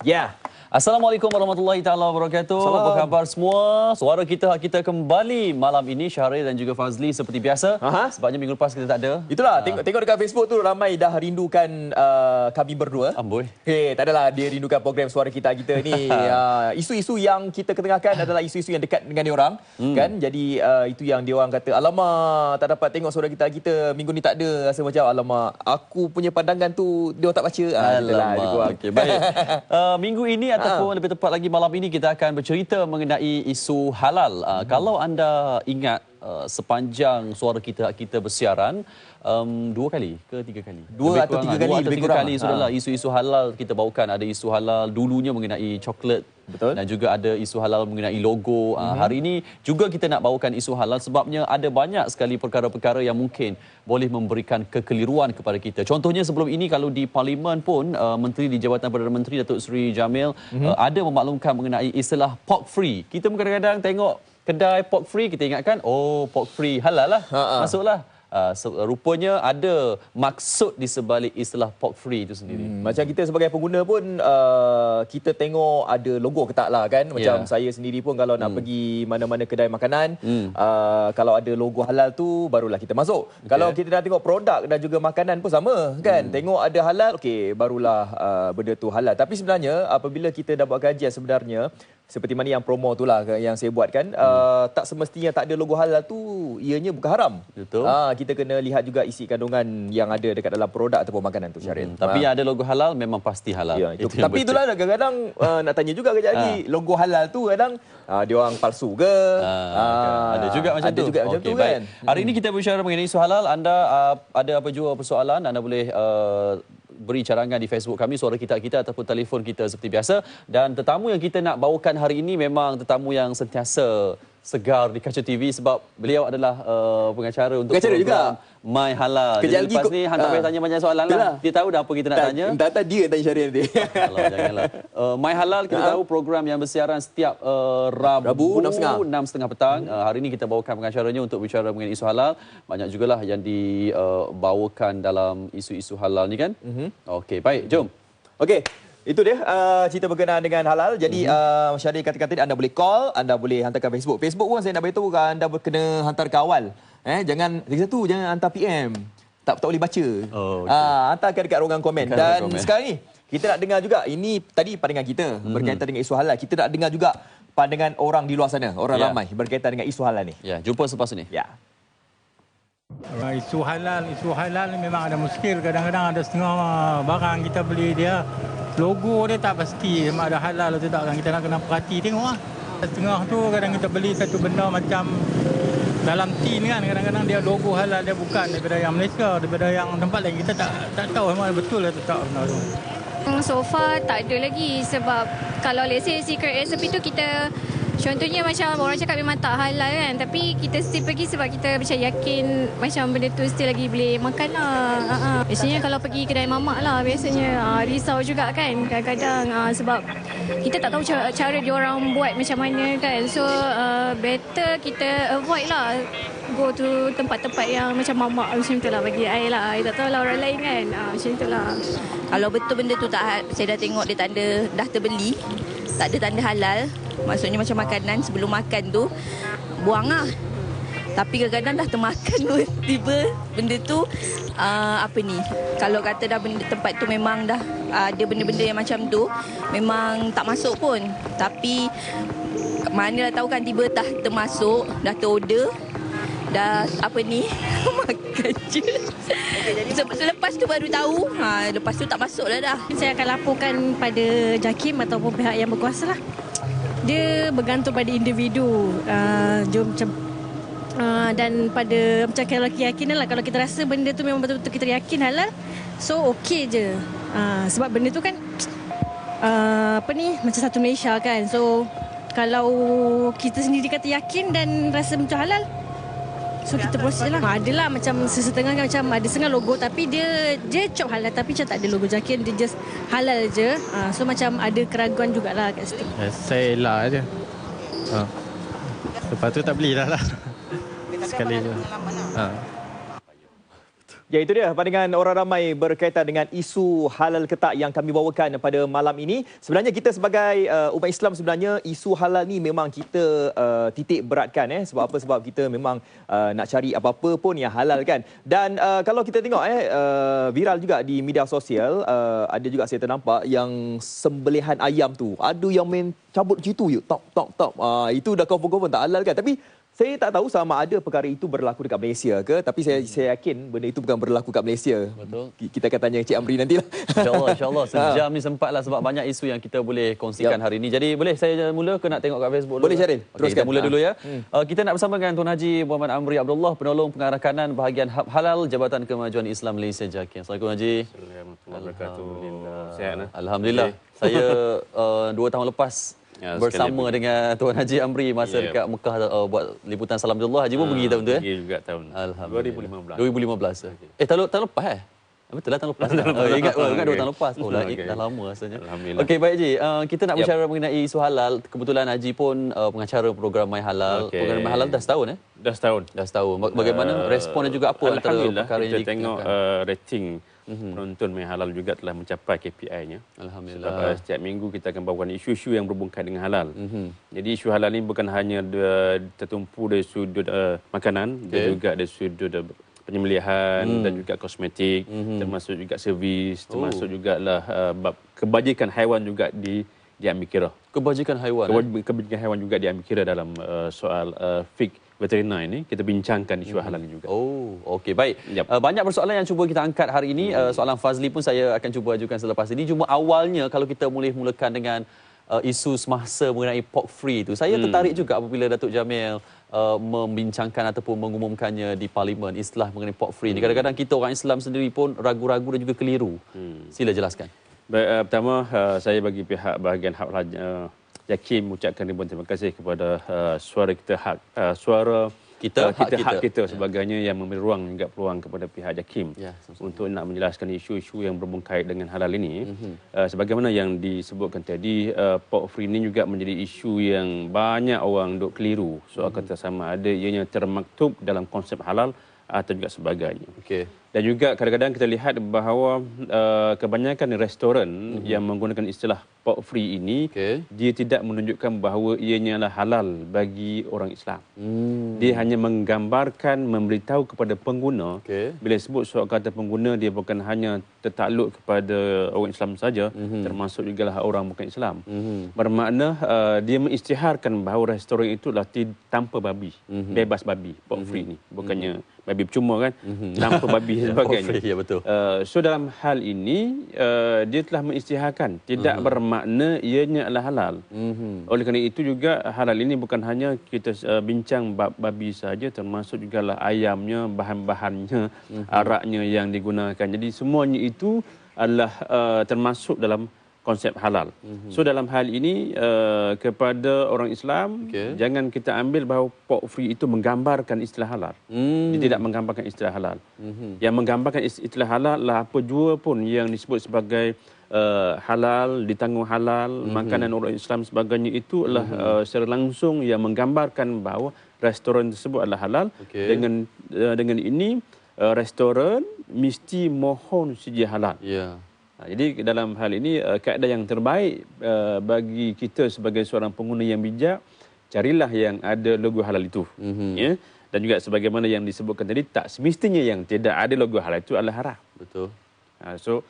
Ya. Assalamualaikum warahmatullahi taala wabarakatuh. Apa khabar semua? Suara kita kembali malam ini, Syahril dan juga Fazli seperti biasa. Sebabnya minggu lepas kita tak ada. Itulah, tengok dekat Facebook tu ramai dah rindukan kami berdua. Amboi. Tak adalah dia rindukan program Suara Kita ni. Isu-isu yang kita ketengahkan adalah isu-isu yang dekat dengan diorang, kan? Jadi itu yang diorang kata, alamak tak dapat tengok Suara Kita minggu ni tak ada. Rasa macam alamak aku punya pandangan tu diorang tak baca. Alamak. Okey, baik. Minggu ini ataupun lebih tepat lagi malam ini kita akan bercerita mengenai isu halal. Kalau anda ingat sepanjang Suara Kita bersiaran, 2 kali ke 3 kali? Dua atau tiga kali sudahlah isu-isu halal kita bawakan. Ada isu halal dulunya mengenai coklat. Betul. Dan juga ada isu halal mengenai logo. Hari ini juga kita nak bawakan isu halal sebabnya ada banyak sekali perkara-perkara yang mungkin boleh memberikan kekeliruan kepada kita. Contohnya sebelum ini kalau di Parlimen pun Menteri di Jabatan Perdana Menteri Datuk Seri Jamil ada memaklumkan mengenai istilah pork free. Kita kadang-kadang tengok kedai pork free, kita ingatkan oh pork free halal lah. Masuklah. Rupanya ada maksud di sebalik istilah pork free itu sendiri. Macam kita sebagai pengguna pun kita tengok ada logo ke tak lah kan. Macam saya sendiri pun kalau nak pergi mana-mana kedai makanan, kalau ada logo halal tu barulah kita masuk. Kalau kita dah tengok produk dan juga makanan pun sama kan. Tengok ada halal, okey barulah benda tu halal. Tapi sebenarnya apabila kita dah buat kajian sebenarnya seperti mana yang promo tu lah yang saya buat kan, tak semestinya tak ada logo halal tu ianya bukan haram. Betul. Kita kena lihat juga isi kandungan yang ada dekat dalam produk ataupun makanan tu, Syahril. Tapi yang ada logo halal memang pasti halal. Ya, itu tapi itulah kadang-kadang nak tanya juga kejap lagi, logo halal tu kadang dia orang palsu ke? Ada juga macam tu. Juga macam tu kan. Hari ini kita berbicara mengenai isu halal. Anda ada apa jua persoalan, anda boleh beri carangan di Facebook kami Suara Kita ataupun telefon kita seperti biasa. Dan tetamu yang kita nak bawakan hari ini memang tetamu yang sentiasa segar di kaca TV sebab beliau adalah pengacara untuk program juga My Halal. Jadi lepas ni hang tak payah tanya banyak soalan lah. Dia tahu dah apa kita nak tanya. Tak dia tanya Syahril nanti. Janganlah. My Halal kita tahu program yang bersiaran setiap Rabu 6.30 petang. Hari ini kita bawakan pengacaranya untuk bicara mengenai isu halal. Banyak jugalah yang dibawakan dalam isu-isu halal ni kan. Okey, baik, jom. Okey. Itu dia cerita berkenaan dengan halal. Jadi Syahril kata-kata ni anda boleh call, anda boleh hantarkan Facebook. Facebook pun saya nak beritahu anda kena hantar ke awal. Jangan lagi satu, jangan hantar PM. Tak boleh baca. Hantarkan dekat ruangan komen. Dan sekarang ni kita nak dengar juga, ini tadi pandangan kita berkaitan dengan isu halal. Kita nak dengar juga pandangan orang di luar sana, orang ramai berkaitan dengan isu halal ni. Ya, jumpa selepas ini. Ya. Isu halal ni memang ada muskil. Kadang-kadang ada setengah barang kita beli dia logo dia tak pasti memang ada halal atau tak, kan kita nak kena perhati tengok lah. Setengah tu kadang kita beli satu benda macam dalam tin kan, kadang-kadang dia logo halal, dia bukan daripada yang Malaysia, daripada yang tempat lain. Kita tak tahu memang betul atau tak benda tu. So far tak ada lagi sebab kalau let's say secret recipe tu kita contohnya macam orang cakap memang tak halal kan, tapi kita still pergi sebab kita macam yakin macam benda tu still lagi boleh makan lah. Biasanya kalau pergi kedai mamak lah biasanya risau juga kan kadang-kadang sebab kita tak tahu cara diorang buat macam mana kan. So better kita avoid lah go to tempat-tempat yang macam mamak macam tu lah bagi I lah. I tak tahu lah orang lain kan. Macam tu lah. Kalau betul benda tu tak, saya dah tengok dia tanda dah terbeli, tak ada tanda halal. Maksudnya macam makanan sebelum makan tu buang lah. Tapi kadang-kadang dah termakan tu tiba benda tu kalau kata dah benda tempat tu memang dah ada benda-benda yang macam tu memang tak masuk pun. Tapi mana dah tahu kan tiba dah termasuk, dah terorder, dah makan je. Selepas tu baru tahu, lepas tu tak masuk dah. Saya akan laporkan pada JAKIM ataupun pihak yang berkuasa lah. Dia bergantung pada individu. Dan pada macam kalau keyakinan lah, kalau kita rasa benda tu memang betul-betul kita yakin halal, so okey je. Sebab benda tu kan macam satu Malaysia kan. So kalau kita sendiri kata yakin dan rasa macam halal, so kita proses lah. Adalah macam sesetengah macam ada setengah logo tapi dia cop halal tapi macam tak ada logo JAKIM, dia just halal je. So macam ada keraguan jugalah kat situ. Saya elak je. Lepas tu tak belilah lah. Sekali je. Ya, itu dia pandangan orang ramai berkaitan dengan isu halal ke tak yang kami bawakan pada malam ini. Sebenarnya kita sebagai umat Islam, sebenarnya isu halal ni memang kita titik beratkan. Sebab apa? Sebab kita memang nak cari apa-apa pun yang halal kan. Dan kalau kita tengok viral juga di media sosial, ada juga saya ternampak yang sembelihan ayam tu. Ada yang main cabut macam tu je. Tok, tok, tok. Itu dah confirm tak halal kan. Tapi saya tak tahu sama ada perkara itu berlaku dekat Malaysia ke, tapi saya yakin benda itu bukan berlaku kat Malaysia. Betul. Kita akan tanya Cik Amri nantilah. InsyaAllah. Sejam ni sempatlah sebab banyak isu yang kita boleh kongsikan hari ini. Jadi boleh saya mula ke nak tengok kat Facebook dulu? Boleh, Syaril. Teruskan. Kita mula dulu ya. Kita nak bersama dengan Tuan Haji Muhammad Amri Abdullah, penolong pengarah kanan bahagian Hub Halal Jabatan Kemajuan Islam Malaysia JAKIM. Assalamualaikum Haji. Assalamualaikum warahmatullahi wabarakatuh. Sihat lah. Alhamdulillah. Saya 2 tahun lepas bersama dengan Tuan Haji Amri masa dekat Mekah buat liputan Salam Abdullah. Haji pun pergi tahun tu Pergi juga tahun Alhamdulillah. 2015. Tahun lepas betul lah tahun lepas. Ingat 2 tahun lepas. Dah lama rasanya. Alhamdulillah. Okey, baik Haji. Kita nak berbicara mengenai isu halal. Kebetulan Haji pun pengacara program My Halal. Program My Halal dah setahun Dah setahun. Bagaimana respon dan juga apa antara perkara yang kita tengok rating penonton My Halal juga telah mencapai KPI-nya. Alhamdulillah. Sebab setiap minggu kita akan bawakan isu-isu yang berhubungan dengan halal. Jadi isu halal ini bukan hanya tertumpu dari sudut makanan, dan juga dari sudut penyembelihan dan juga kosmetik, termasuk juga servis, termasuk juga bab kebajikan haiwan juga diambil kira. Kebajikan haiwan. Kebajikan haiwan juga diambil kira dalam soal fiqh veteriner ini. Kita bincangkan isu halal ini juga. Okey, baik. Banyak persoalan yang cuba kita angkat hari ini. Soalan Fazli pun saya akan cuba ajukan selepas ini. Cuma awalnya kalau kita mulakan dengan isu semasa mengenai pork free itu, saya tertarik juga apabila Datuk Jamil membincangkan ataupun mengumumkannya di Parlimen istilah mengenai pork free ini. Kadang-kadang kita orang Islam sendiri pun ragu-ragu dan juga keliru. Sila jelaskan. Baik, pertama saya bagi pihak bahagian hak JAKIM mengucapkan ribuan terima kasih kepada suara kita, hak kita sebagainya yang memberi ruang juga peluang kepada pihak JAKIM untuk nak menjelaskan isu-isu yang berkait dengan halal ini. Sebagaimana yang disebutkan tadi, pork free ini juga menjadi isu yang banyak orang duk keliru soal kata sama ada ianya termaktub dalam konsep halal atau juga sebagainya. Dan juga kadang-kadang kita lihat bahawa kebanyakan restoran yang menggunakan istilah pork free ini, dia tidak menunjukkan bahawa ianya adalah halal bagi orang Islam. Dia hanya menggambarkan, memberitahu kepada pengguna. Bila sebut soal kata pengguna, dia bukan hanya tertakluk kepada orang Islam saja, termasuk juga orang bukan Islam. Bermakna dia mengisytiharkan bahawa restoran itu adalah tanpa babi, bebas babi, pork free ini. Bukannya babi percuma kan, tanpa babi sebagainya. Ya, betul. So dalam hal ini dia telah mengisytiharkan, tidak bermakna ianya adalah halal. Oleh kerana itu juga halal ini bukan hanya kita bincang bab babi saja, termasuk juga ayamnya, bahan-bahannya, araknya yang digunakan. Jadi semuanya itu adalah termasuk dalam konsep halal. So dalam hal ini kepada orang Islam, jangan kita ambil bahawa pork free itu menggambarkan istilah halal. Dia tidak menggambarkan istilah halal. Yang menggambarkan istilah halal lah apa jua pun yang disebut sebagai halal, ditanggung halal, makanan orang Islam sebagainya, itu adalah secara langsung yang menggambarkan bahawa restoran tersebut adalah halal. Dengan ini restoran mesti mohon sedia halal. Jadi dalam hal ini kaedah yang terbaik bagi kita sebagai seorang pengguna yang bijak, carilah yang ada logo halal itu. Dan juga sebagaimana yang disebutkan tadi, tak semestinya yang tidak ada logo halal itu adalah haram. Betul. So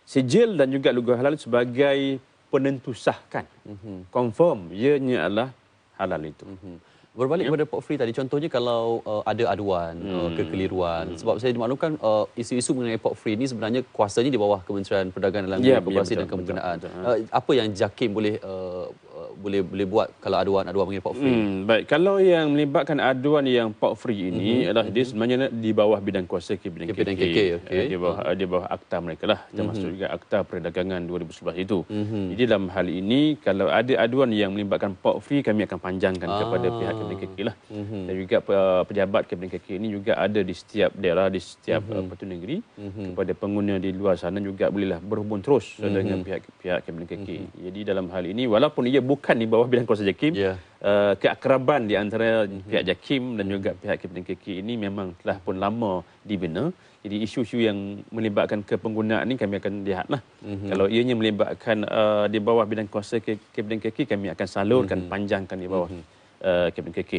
sijil dan juga logo halal sebagai penentu sahkan, confirm ianya adalah halal itu. Berbalik kepada pork free tadi, contohnya kalau ada aduan, kekeliruan. Sebab saya dimaklumkan isu-isu mengenai pork free ini sebenarnya kuasanya di bawah Kementerian Perdagangan dalam Koperasi dan Kemungkinaan. Apa yang JAKIM boleh buat kalau aduan mengenai pork free? Baik, kalau yang melibatkan aduan yang pork free ini adalah dia sebenarnya di bawah bidang kuasa KK. Di bawah akta mereka lah, termasuk juga akta perdagangan 2011 itu. Jadi dalam hal ini kalau ada aduan yang melibatkan pork free, kami akan panjangkan kepada pihak KK lah. Dan juga pejabat KK ini juga ada di setiap daerah, di setiap Pertuan Negeri. Kepada pengguna di luar sana juga bolehlah berhubung terus dengan pihak KK. Jadi dalam hal ini walaupun ia bukan bukan di bawah bidang kuasa JAKIM. Yeah. Keakraban di antara pihak JAKIM dan juga pihak Kapten KK ini memang telah pun lama dibina. Jadi isu-isu yang melibatkan kepenggunaan ini kami akan lihatlah. Kalau ianya melibatkan di bawah bidang kuasa Kapten KK, kami akan salurkan, panjangkan di bawah Kapten KK.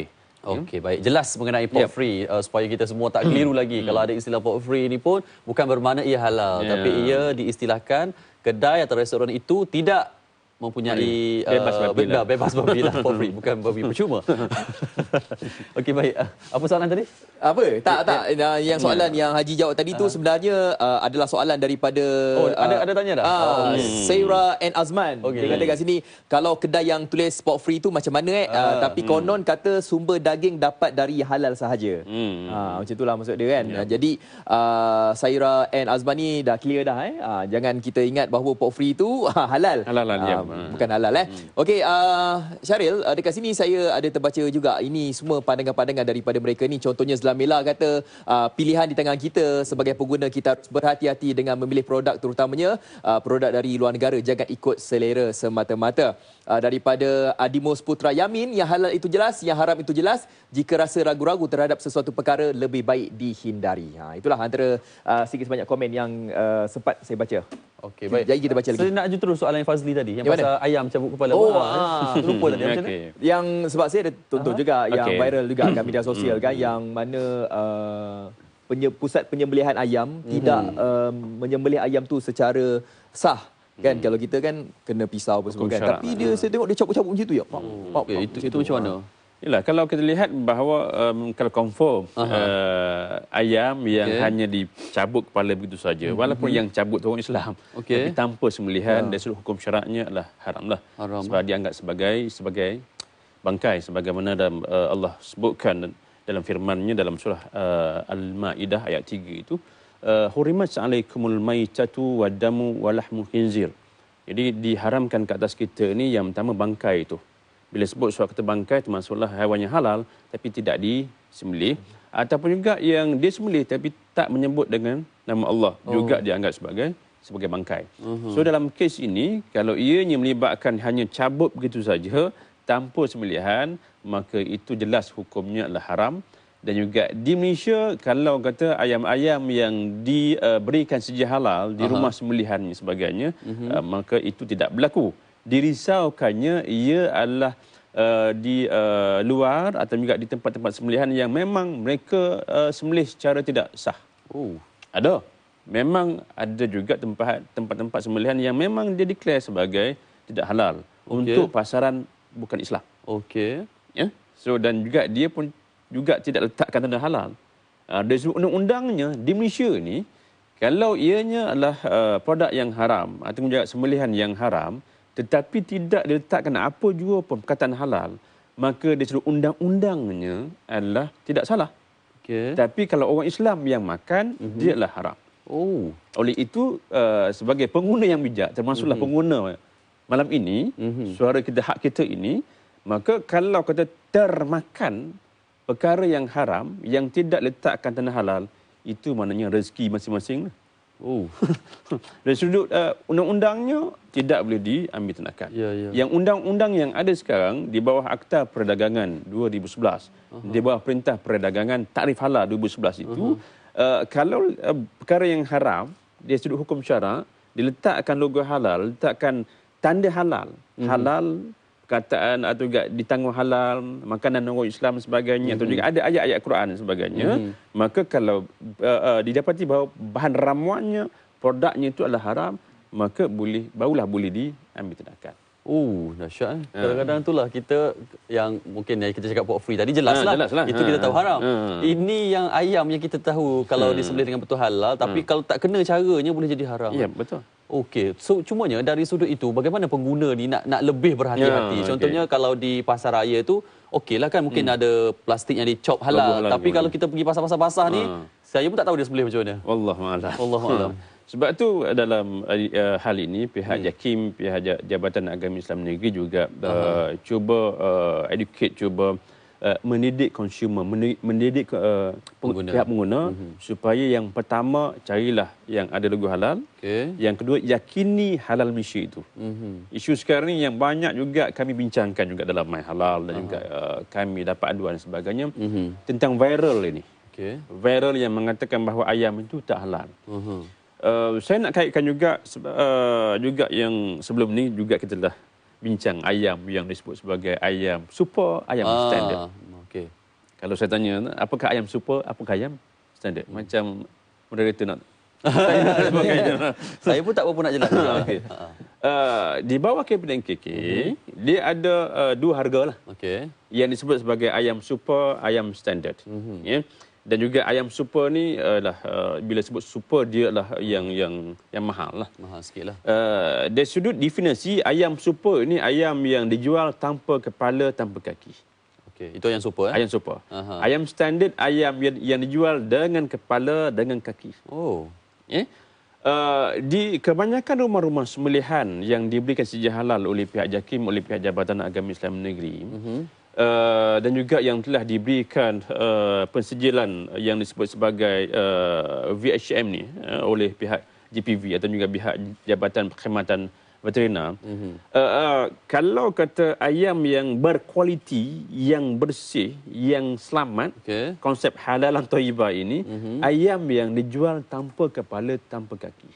Okey, baik. Jelas mengenai pork free supaya kita semua tak keliru lagi. Kalau ada istilah pork free ini pun bukan bermakna ia halal, tapi ia diistilahkan kedai atau restoran itu tidak mempunyai bebas babi lah, for free, bukan babi percuma. Okey, baik. Apa soalan tadi? Tak. Yang soalan yang Haji jawab tadi tu sebenarnya adalah soalan daripada ada tanya dah. Sarah and Azman. Dia kata kat sini, kalau kedai yang tulis pork free tu macam mana tapi konon kata sumber daging dapat dari halal sahaja. Macam itulah maksud dia kan. Jadi Sarah and Azman ni dah clear dah jangan kita ingat bahawa pork free tu halal. Bukan halal Okey, Syaril, dekat sini saya ada terbaca juga ini semua pandangan-pandangan daripada mereka ni. Contohnya Zlamila kata pilihan di tangan kita sebagai pengguna, kita harus berhati-hati dengan memilih produk, terutamanya produk dari luar negara, jangan ikut selera semata-mata. Daripada Adimos Putra Yamin, yang halal itu jelas, yang haram itu jelas. Jika rasa ragu-ragu terhadap sesuatu perkara, lebih baik dihindari. Itulah antara sikit sebanyak komen yang sempat saya baca. Okey, baik. Jadi kita baca lagi. Saya nak lanjut terus soalan yang Fazli tadi, yang pasal ayam cabut kepala. Lupa tadi macam mana? Yang sebab saya ada tonton juga yang viral juga kat media sosial kan, yang mana pusat penyembelihan ayam tidak menyembelih ayam tu secara sah. Kan kalau kita kan kena pisau apa semua kan. Tapi dia saya tengok dia cabut-cabut macam tu ya. Itu macam mana? Yalah, kalau kita lihat bahawa kalau confirm ayam yang hanya dicabut kepala begitu saja, walaupun yang cabut tu orang Islam, tapi tanpa sembelihan dari sudut hukum syaraknya adalah haramlah. Sebab dianggap sebagai bangkai, sebagaimana Allah sebutkan dalam firman-Nya dalam surah Al-Maidah ayat 3 itu, hurimat alaikumul maitatu wadamu walahmul khinzir. Jadi diharamkan ke atas kita ni yang pertama bangkai itu. Bila sebut surat kata bangkai, termasuklah haiwan yang halal tapi tidak disembelih, ataupun juga yang dia sembelih tapi tak menyebut dengan nama Allah, juga dianggap sebagai bangkai. So dalam kes ini, kalau ianya melibatkan hanya cabut begitu saja tanpa sembelihan, maka itu jelas hukumnya adalah haram. Dan juga di Malaysia, kalau kata ayam-ayam yang diberikan sedia halal di rumah sembelihan dan sebagainya, maka itu tidak berlaku. Dirisaukannya ia adalah di luar atau juga di tempat-tempat sembelihan yang memang mereka sembelih secara tidak sah. Ada. Memang ada juga tempat-tempat sembelihan yang memang dia declare sebagai tidak halal untuk pasaran bukan Islam. Ya. So dan juga dia pun juga tidak letakkan tanda halal. Dari sudut undang-undangnya di Malaysia ni, kalau ianya adalah produk yang haram atau juga sembelihan yang haram, tetapi tidak diletakkan apa juga pun perkataan halal, maka dari sudut undang-undangnya adalah tidak salah. Tapi kalau orang Islam yang makan, dia adalah haram. Oleh itu, sebagai pengguna yang bijak, termasuklah pengguna malam ini, suara kita, hak kita ini, maka kalau kata termakan perkara yang haram, yang tidak letakkan tanda halal, itu maknanya rezeki masing-masing. Dari sudut undang-undangnya tidak boleh diambil tindakan. Yang undang-undang yang ada sekarang di bawah Akta Perdagangan 2011, di bawah Perintah Perdagangan Takrif Halal 2011 itu, kalau perkara yang haram dari sudut hukum syarak, diletakkan logo halal, letakkan tanda halal, halal perkataan atau juga ditanggung halal, makanan orang Islam sebagainya, atau juga ada ayat-ayat Quran dan sebagainya, maka kalau didapati bahawa bahan ramuannya, produknya itu adalah haram, maka barulah boleh diambil tindakan. Dahsyat. Kadang-kadang itulah kita yang mungkin yang kita cakap pork free tadi jelaslah. Itu kita tahu haram. Ini yang ayam yang kita tahu kalau disembelih dengan betul halal, tapi kalau tak kena caranya boleh jadi haram. Ya, betul. Okey, so cumanya dari sudut itu bagaimana pengguna ni nak lebih berhati-hati. Contohnya kalau di pasar raya tu okeylah kan mungkin ada plastik yang dicop halal, tapi kalau kita pergi pasar-pasar basah ni saya pun tak tahu dia sembelih macam mana. Wallahualam. Sebab tu dalam hal ini pihak JAKIM, pihak Jabatan Agama Islam Negeri juga cuba educate, cuba mendidik consumer, mendidik pihak pengguna supaya yang pertama carilah yang ada logo halal. Yang kedua, yakini halal Malaysia itu. Isu sekarang ni yang banyak juga kami bincangkan juga dalam My Halal dan juga kami dapat aduan dan sebagainya tentang viral ini. Viral yang mengatakan bahawa ayam itu tak halal. Saya nak kaitkan juga juga yang sebelum ni juga kita telah bincang ayam yang disebut sebagai ayam super, ayam standard. Kalau saya tanya, apakah ayam super, apakah ayam standard? Macam moderator nak Saya pun tak berapa nak jelaskan. Di bawah KPDNKK, dia ada dua harga lah. Yang disebut sebagai ayam super, ayam standard. Dan juga ayam super ni bila sebut super dia lah yang mahal lah. Mahal sikit lah. Dari sudut definisi, ayam super ni ayam yang dijual tanpa kepala, tanpa kaki. Itu ayam super. Ayam super. Ayam standard, ayam yang dijual dengan kepala, dengan kaki. Di kebanyakan rumah-rumah sembelihan yang diberikan sijil halal oleh pihak JAKIM, oleh pihak Jabatan Agama Islam Negeri, dan juga yang telah diberikan pensijilan yang disebut sebagai VHM ni oleh pihak GPV atau juga pihak Jabatan Perkhidmatan Veteriner. Kalau kata ayam yang berkualiti, yang bersih, yang selamat, konsep halalan thayyibah ini, ayam yang dijual tanpa kepala, tanpa kaki.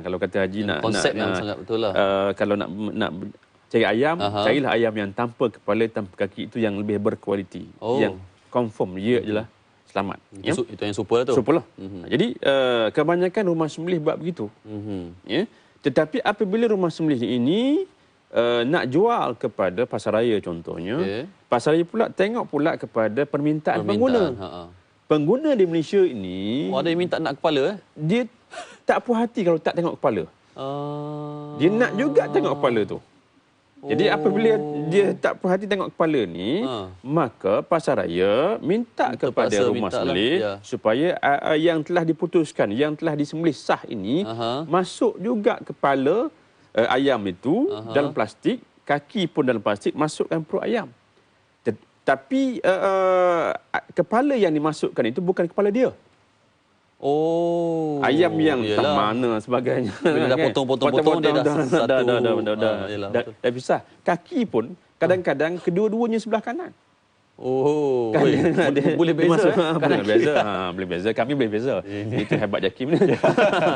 Kalau kata Haji konsep yang sangat betul lah. Kalau nak cari ayam, carilah ayam yang tanpa kepala, tanpa kaki, itu yang lebih berkualiti. Yang confirm, dia je lah selamat. Itu yang super lah tu. Super lah. Jadi, kebanyakan rumah sembelih buat begitu. Tetapi apabila rumah sembelih ini nak jual kepada pasaraya contohnya, pasaraya pula tengok pula kepada permintaan pengguna. Pengguna di Malaysia ini... ada yang minta nak kepala? Dia tak puas hati kalau tak tengok kepala. Dia nak juga tengok kepala tu. Jadi apabila dia tak puas hati tengok kepala ni, maka pasaraya minta kepada rumah sembelih supaya yang telah diputuskan, yang telah disembelih sah ini, masuk juga kepala ayam itu dalam plastik, kaki pun dalam plastik, masukkan perut ayam. Tapi kepala yang dimasukkan itu bukan kepala dia. Ayam yang tak mana sebagainya. Bila dah potong-potong dia dah satu. Dah pisah. Kaki pun kadang-kadang kedua-duanya sebelah kanan. Boleh beza. Boleh beza. Kami boleh beza. Itu hebat JAKIM ni.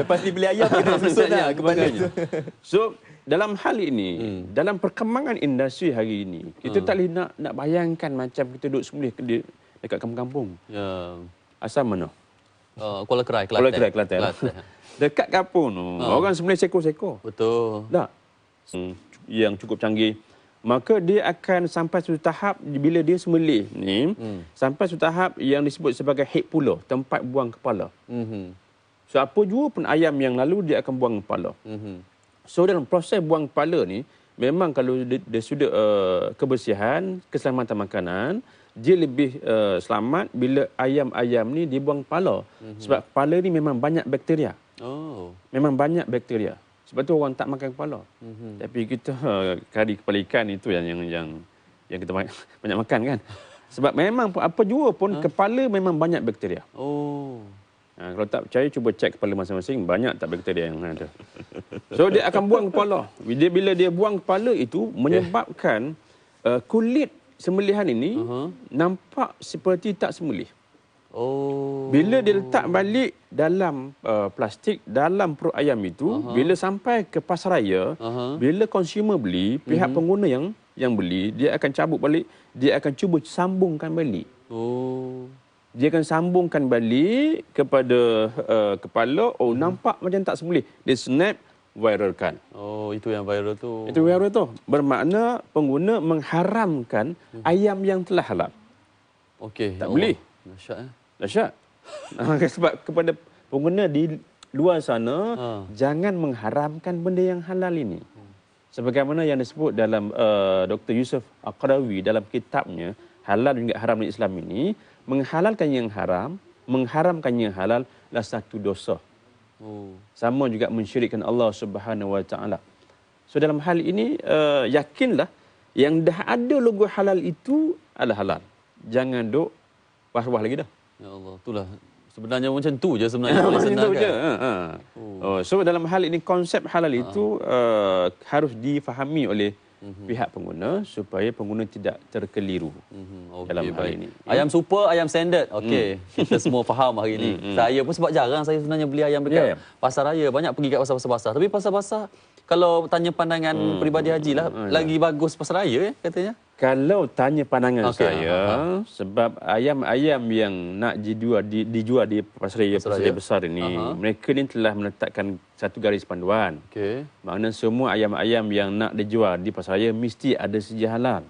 Lepas dibeli ayam kena susun lah kepala. So, dalam hal ini, dalam perkembangan industri hari ini, kita tak boleh nak bayangkan macam kita duduk sembelih dekat kampung-kampung. Asal mana? Kuala Kerai, Kelantan. Dekat kampung tu, orang sembelih sekor-sekor. Betul. Tak. Yang cukup canggih. Maka dia akan sampai satu tahap bila dia sembelih ni, sampai satu tahap yang disebut sebagai head puller, tempat buang kepala. So apa jua pun ayam yang lalu dia akan buang kepala. So dalam proses buang kepala ni, memang kalau dia sudah kebersihan, keselamatan makanan, dia lebih selamat bila ayam-ayam ni dibuang kepala. Sebab kepala ni memang banyak bakteria. Memang banyak bakteria. Sebab tu orang tak makan kepala. Tapi kita kari kepala ikan itu yang kita banyak makan kan. Sebab memang apa jua pun kepala memang banyak bakteria. Kalau tak percaya cuba cek kepala masing-masing, banyak tak bakteria yang ada. So dia akan buang kepala. Bila dia buang kepala itu menyebabkan kulit sembelihan ini nampak seperti tak sembelih. Bila dia letak balik dalam plastik, dalam perut ayam itu, bila sampai ke pasaraya, bila consumer beli, pihak pengguna yang beli, dia akan cabut balik, dia akan cuba sambungkan balik. Dia akan sambungkan balik kepada kepala, nampak macam tak sembelih. Dia snap, viralkan. Itu yang viral tu. Itu viral tu. Bermakna pengguna mengharamkan ayam yang telah halal. Tak boleh. Dahsyat. Sebab kepada pengguna di luar sana, jangan mengharamkan benda yang halal ini. Sebagaimana yang disebut dalam Dr. Yusuf Al-Qarawi dalam kitabnya, Halal dan Haram di Islam ini, menghalalkan yang haram, mengharamkan yang halal adalah satu dosa. Sama juga mensyirikkan Allah Subhanahu Wa Taala. So dalam hal ini yakinlah Yang dah ada logo halal itu adalah halal. Jangan duk wah-wah lagi dah. Ya Allah, itulah. Sebenarnya macam tu je sebenarnya. Macam tu je. Oh. So dalam hal ini konsep halal itu harus difahami oleh pihak pengguna supaya pengguna tidak terkeliru dalam hal ini. Ayam super, ayam standard. Okey, kita semua faham hari ini. Saya pun sebab jarang saya sebenarnya beli ayam dekat pasar raya. Banyak pergi kat pasar-pasar basah. Tapi pasar basah, kalau tanya pandangan peribadi Haji lah, lagi bagus pasar raya katanya. Kalau tanya pandangan saya, sebab ayam-ayam yang nak dijual di pasar raya besar ini, mereka ni telah meletakkan satu garis panduan. Maknanya semua ayam-ayam yang nak dijual di pasar raya mesti ada sedia halal.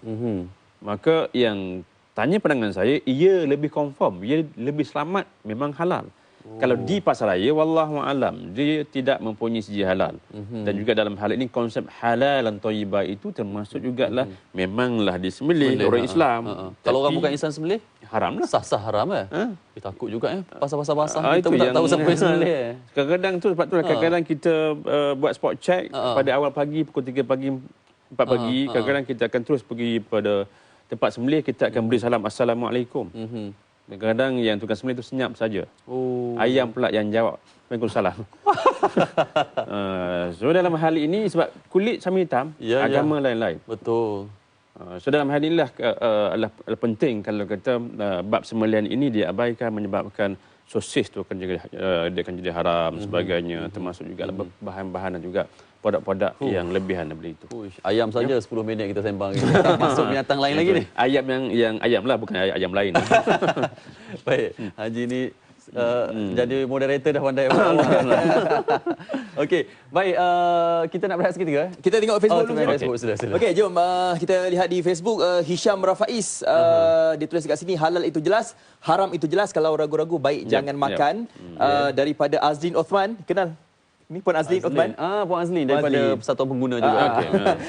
Maka yang tanya pandangan saya, ia lebih confirm, ia lebih selamat memang halal. Kalau di pasar raya, wallahu alam, dia tidak mempunyai sedia halal. Dan juga dalam hal ini konsep halal dan thayyibah itu termasuk jugalah memanglah disembelih orang Islam. Kalau orang bukan Islam sembelih, haram lah. Sah-sah haram takut juga pasar-pasar basah kita pun tak tahu siapa yang sembelih. Kadang-kadang tu sebab tu kadang-kadang kita buat spot check pada awal pagi pukul 3 pagi 4 pagi, kadang-kadang kita akan terus pergi pada tempat sembelih, kita akan beri salam assalamualaikum. Kadang-kadang yang tukang sembelih itu senyap saja. Ayam pula yang jawab Waalaikumsalam. So dalam hal ini sebab kulit sama hitam, agama lain-lain. Betul. So dalam hal inilah adalah penting kalau kata bab sembelihan ini diabaikan menyebabkan sosis tu akan dia akan jadi haram sebagainya, termasuk juga bahan-bahan dan juga produk-produk yang lebihan daripada itu. Ayam saja 10 minit kita sembang ini. Tak masuk binatang lain lagi ni. Ayam yang ayam lah, bukan ayam lain. Baik, Haji ni jadi moderator dah pandai. Okey, baik, kita nak berehat seketika. Kita tengok Facebook dulu. Facebook sudah. Okey, jom kita lihat di Facebook. Hisham Rafaiz dia tulis kat sini, halal itu jelas, haram itu jelas. Kalau ragu-ragu baik jangan makan. Daripada Azlin Othman, kenal? Ini Puan Azlin Othman. Puan Azlin daripada Persatuan Pengguna juga.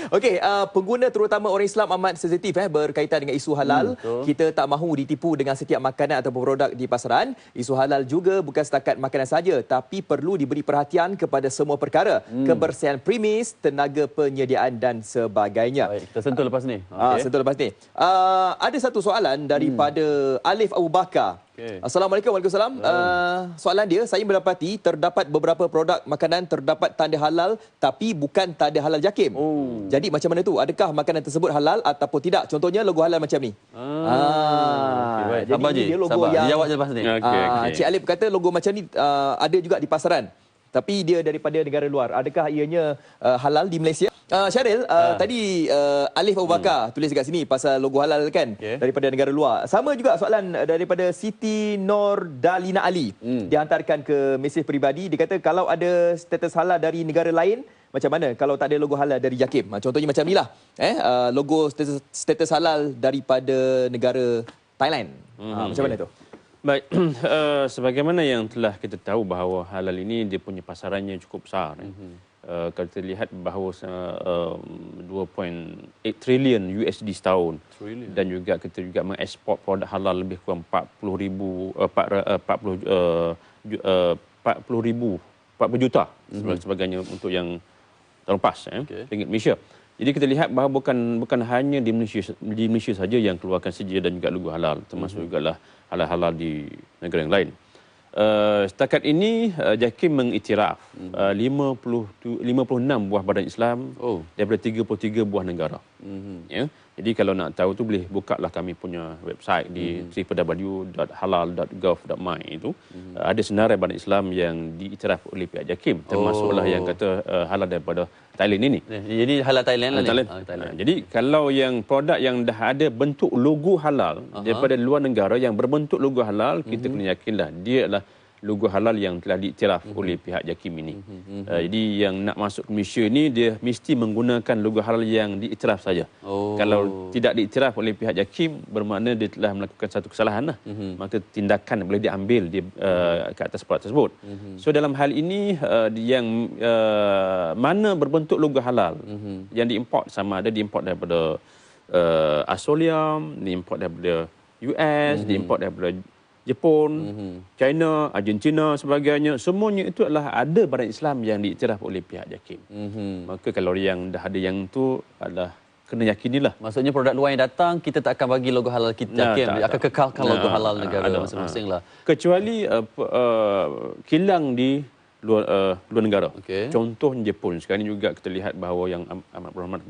Okey, pengguna terutama orang Islam amat sensitif berkaitan dengan isu halal. Kita tak mahu ditipu dengan setiap makanan atau produk di pasaran. Isu halal juga bukan setakat makanan saja, tapi perlu diberi perhatian kepada semua perkara. Kebersihan premis, tenaga penyediaan dan sebagainya. Baik, kita sentuh lepas ni. Sentuh lepas ni. Ada satu soalan daripada Alif Abu Bakar. Assalamualaikum. Waalaikumsalam. Soalan dia, saya mendapati terdapat beberapa produk makanan terdapat tanda halal tapi bukan tanda halal JAKIM. Jadi macam mana tu? Adakah makanan tersebut halal ataupun tidak? Contohnya logo halal macam ni. Jadi dia logo yang jawab je lepas ni. Cik Alif kata logo macam ni ada juga di pasaran. Tapi dia daripada negara luar. Adakah ianya halal di Malaysia? Syaril, tadi Alif Abu Bakar tulis dekat sini pasal logo halal kan, daripada negara luar. Sama juga soalan daripada Siti Nur Dalina Ali. Dia hantarkan ke mesej peribadi. Dia kata kalau ada status halal dari negara lain, macam mana kalau tak ada logo halal dari JAKIM? Contohnya macam ni lah. Logo status halal daripada negara Thailand. Macam mana tu? Baik, sebagaimana yang telah kita tahu bahawa halal ini dia punya pasarannya cukup besar. Kalau kita lihat bahawa 2.8 trilion USD setahun. Dan juga kita juga mengeksport produk halal lebih kurang 40 juta sebagainya untuk yang tahun lepas ringgit Malaysia. Jadi kita lihat bahawa bukan hanya di Malaysia saja yang keluarkan sedia dan juga logo halal, termasuk juga halal-halal di negara yang lain. Setakat ini JAKIM mengiktiraf 56 buah badan Islam daripada 33 buah negara. Jadi kalau nak tahu tu boleh bukalah kami punya website di www.halal.gov.my itu. Ada senarai badan Islam yang diiktiraf oleh pihak JAKIM, termasuklah yang kata halal daripada Thailand ini. Jadi halal Thailand lah ni. Jadi kalau yang produk yang dah ada bentuk logo halal daripada luar negara yang berbentuk logo halal, kita kena yakinlah dia adalah logo halal yang telah diiktiraf oleh pihak JAKIM ini. Jadi yang nak masuk ke Malaysia ni dia mesti menggunakan logo halal yang diiktiraf saja. Kalau tidak diiktiraf oleh pihak JAKIM, bermakna dia telah melakukan satu kesalahan lah. Maka tindakan boleh diambil ke atas produk tersebut. So dalam hal ini yang mana berbentuk logo halal yang diimport, sama ada diimport daripada Australia, diimport daripada US, diimport daripada Jepun, China, Argentina, sebagainya, semuanya itu adalah ada badan Islam yang diiktiraf oleh pihak JAKIM. Maka kalau yang dah ada yang itu adalah kena yakinilah. Maksudnya produk luar yang datang kita tak akan bagi logo halal kita, akan kekalkan logo halal negara masing-masing lah. Kecuali kilang di luar negara. Okey. Contoh Jepun sekarang ini juga kita lihat bahawa yang amat berhormat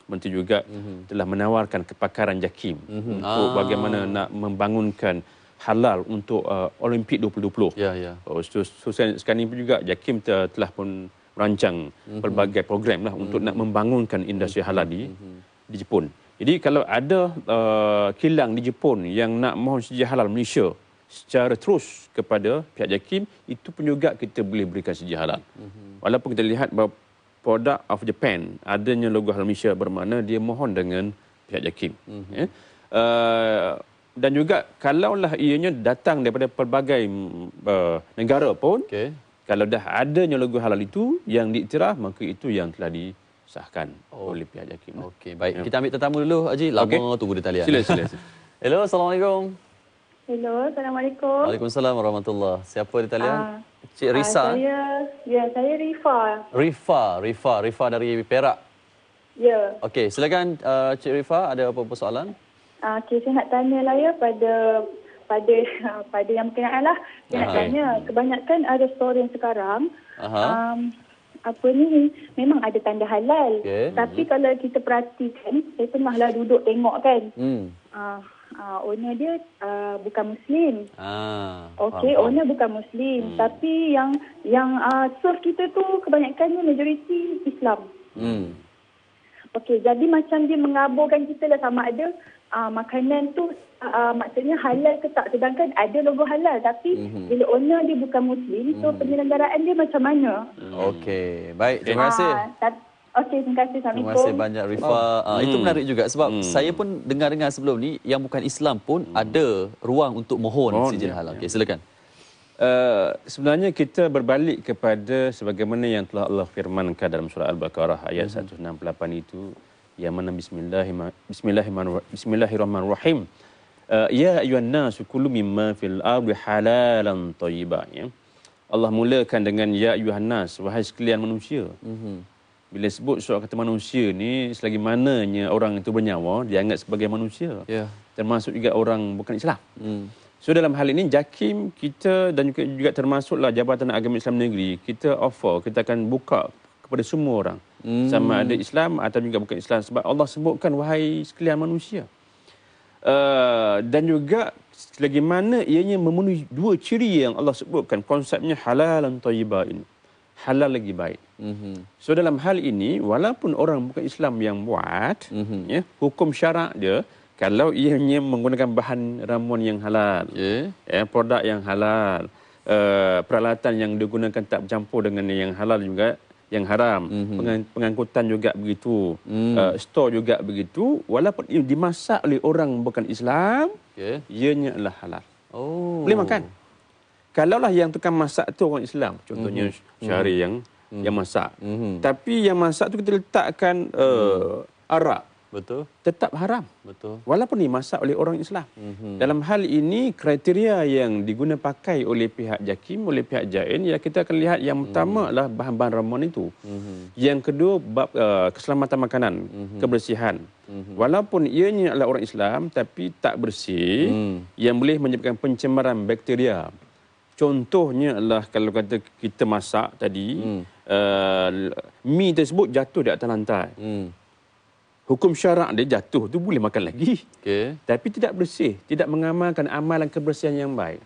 Menteri juga telah menawarkan kepakaran JAKIM untuk bagaimana nak membangunkan halal untuk Olimpik 2020. Ya. Sekarang ini juga JAKIM telah pun merancang pelbagai program lah untuk nak membangunkan industri halal di Jepun. Jadi kalau ada kilang di Jepun yang nak mohon sedia halal Malaysia secara terus kepada pihak JAKIM, itu pun juga kita boleh berikan sedia halal. Walaupun kita lihat bahawa product of Japan adanya logo halal Malaysia, bermakna dia mohon dengan pihak JAKIM. Dan juga kalaulah ianya datang daripada pelbagai negara pun, kalau dah adanya logo halal itu yang diiktiraf, maka itu yang telah disahkan oleh pihak JAKIM. Okey, baik. Kita ambil tetamu dulu, Haji. Lama tunggu di talian. Sila. Hello, Assalamualaikum. Hello, Assalamualaikum. Waalaikumsalam warahmatullahi. Siapa di talian? Cik Risa. Saya Rifa. Rifa dari Perak. Ya. Okey, silakan Cik Rifa, ada apa-apa soalan? Okey, saya nak tanya lah ya pada yang berkenaan lah. Saya nak tanya, kebanyakan restoran sekarang memang ada tanda halal. Tapi kalau kita perhatikan, saya pernahlah duduk tengok kan. Owner dia bukan Muslim. Owner bukan Muslim. Tapi yang serve kita tu kebanyakannya majoriti Islam. Okey, jadi macam dia mengaburkan kita lah sama ada makanan tu maksudnya halal ke tak. Sedangkan ada logo halal tapi bila owner dia bukan Muslim, so penyelenggaraan dia macam mana? Okey, baik. Terima kasih. Okey, terima kasih. Assalamualaikum. Terima kasih banyak Rifa. Itu menarik juga sebab saya pun dengar sebelum ni yang bukan Islam pun ada ruang untuk mohon sedia halal. Okey, silakan. Sebenarnya kita berbalik kepada sebagaimana yang telah Allah firmankan dalam surah Al-Baqarah ayat 168 itu, yang mana Bismillahirrahmanirrahim. Ya ayyuhan nasu kulu mimma fil ardi halalan thayyiban. Allah mulakan dengan ya ayyuhan nas, wahai sekalian manusia. Bila sebut soal kata manusia ni, selagi mananya orang itu bernyawa, dianggap sebagai manusia. Termasuk juga orang bukan Islam. So dalam hal ini JAKIM kita dan juga termasuklah Jabatan Agama Islam Negeri, kita offer, kita akan buka kepada semua orang. Sama ada Islam atau juga bukan Islam. Sebab Allah sebutkan wahai sekalian manusia. Dan juga selagi mana ianya memenuhi dua ciri yang Allah sebutkan, konsepnya halal dan thayyibah ini. Halal lagi baik. So dalam hal ini, walaupun orang bukan Islam yang buat, hukum syarak dia, kalau ianya menggunakan bahan ramuan yang halal, produk yang halal, peralatan yang digunakan tak bercampur dengan yang halal juga, yang haram, pengangkutan juga begitu, store juga begitu, walaupun ia dimasak oleh orang bukan Islam, ianya adalah halal. Boleh makan. Kalaulah yang tukang masak tu orang Islam, contohnya Syahri yang masak. Tapi yang masak tu kita letakkan arak. Betul. Tetap haram. Betul. Walaupun dimasak oleh orang Islam. Dalam hal ini, kriteria yang digunakan pakai oleh pihak JAKIM, oleh pihak JAIN, ya kita akan lihat yang pertama adalah bahan-bahan ramuan itu. Yang kedua, bab keselamatan makanan, kebersihan. Walaupun ianya adalah orang Islam, tapi tak bersih, yang boleh menyebabkan pencemaran bakteria. Contohnya adalah kalau kata kita masak tadi, mi tersebut jatuh di atas lantai. Hukum syarak dia jatuh tu boleh makan lagi. Tapi tidak bersih, tidak mengamalkan amalan kebersihan yang baik.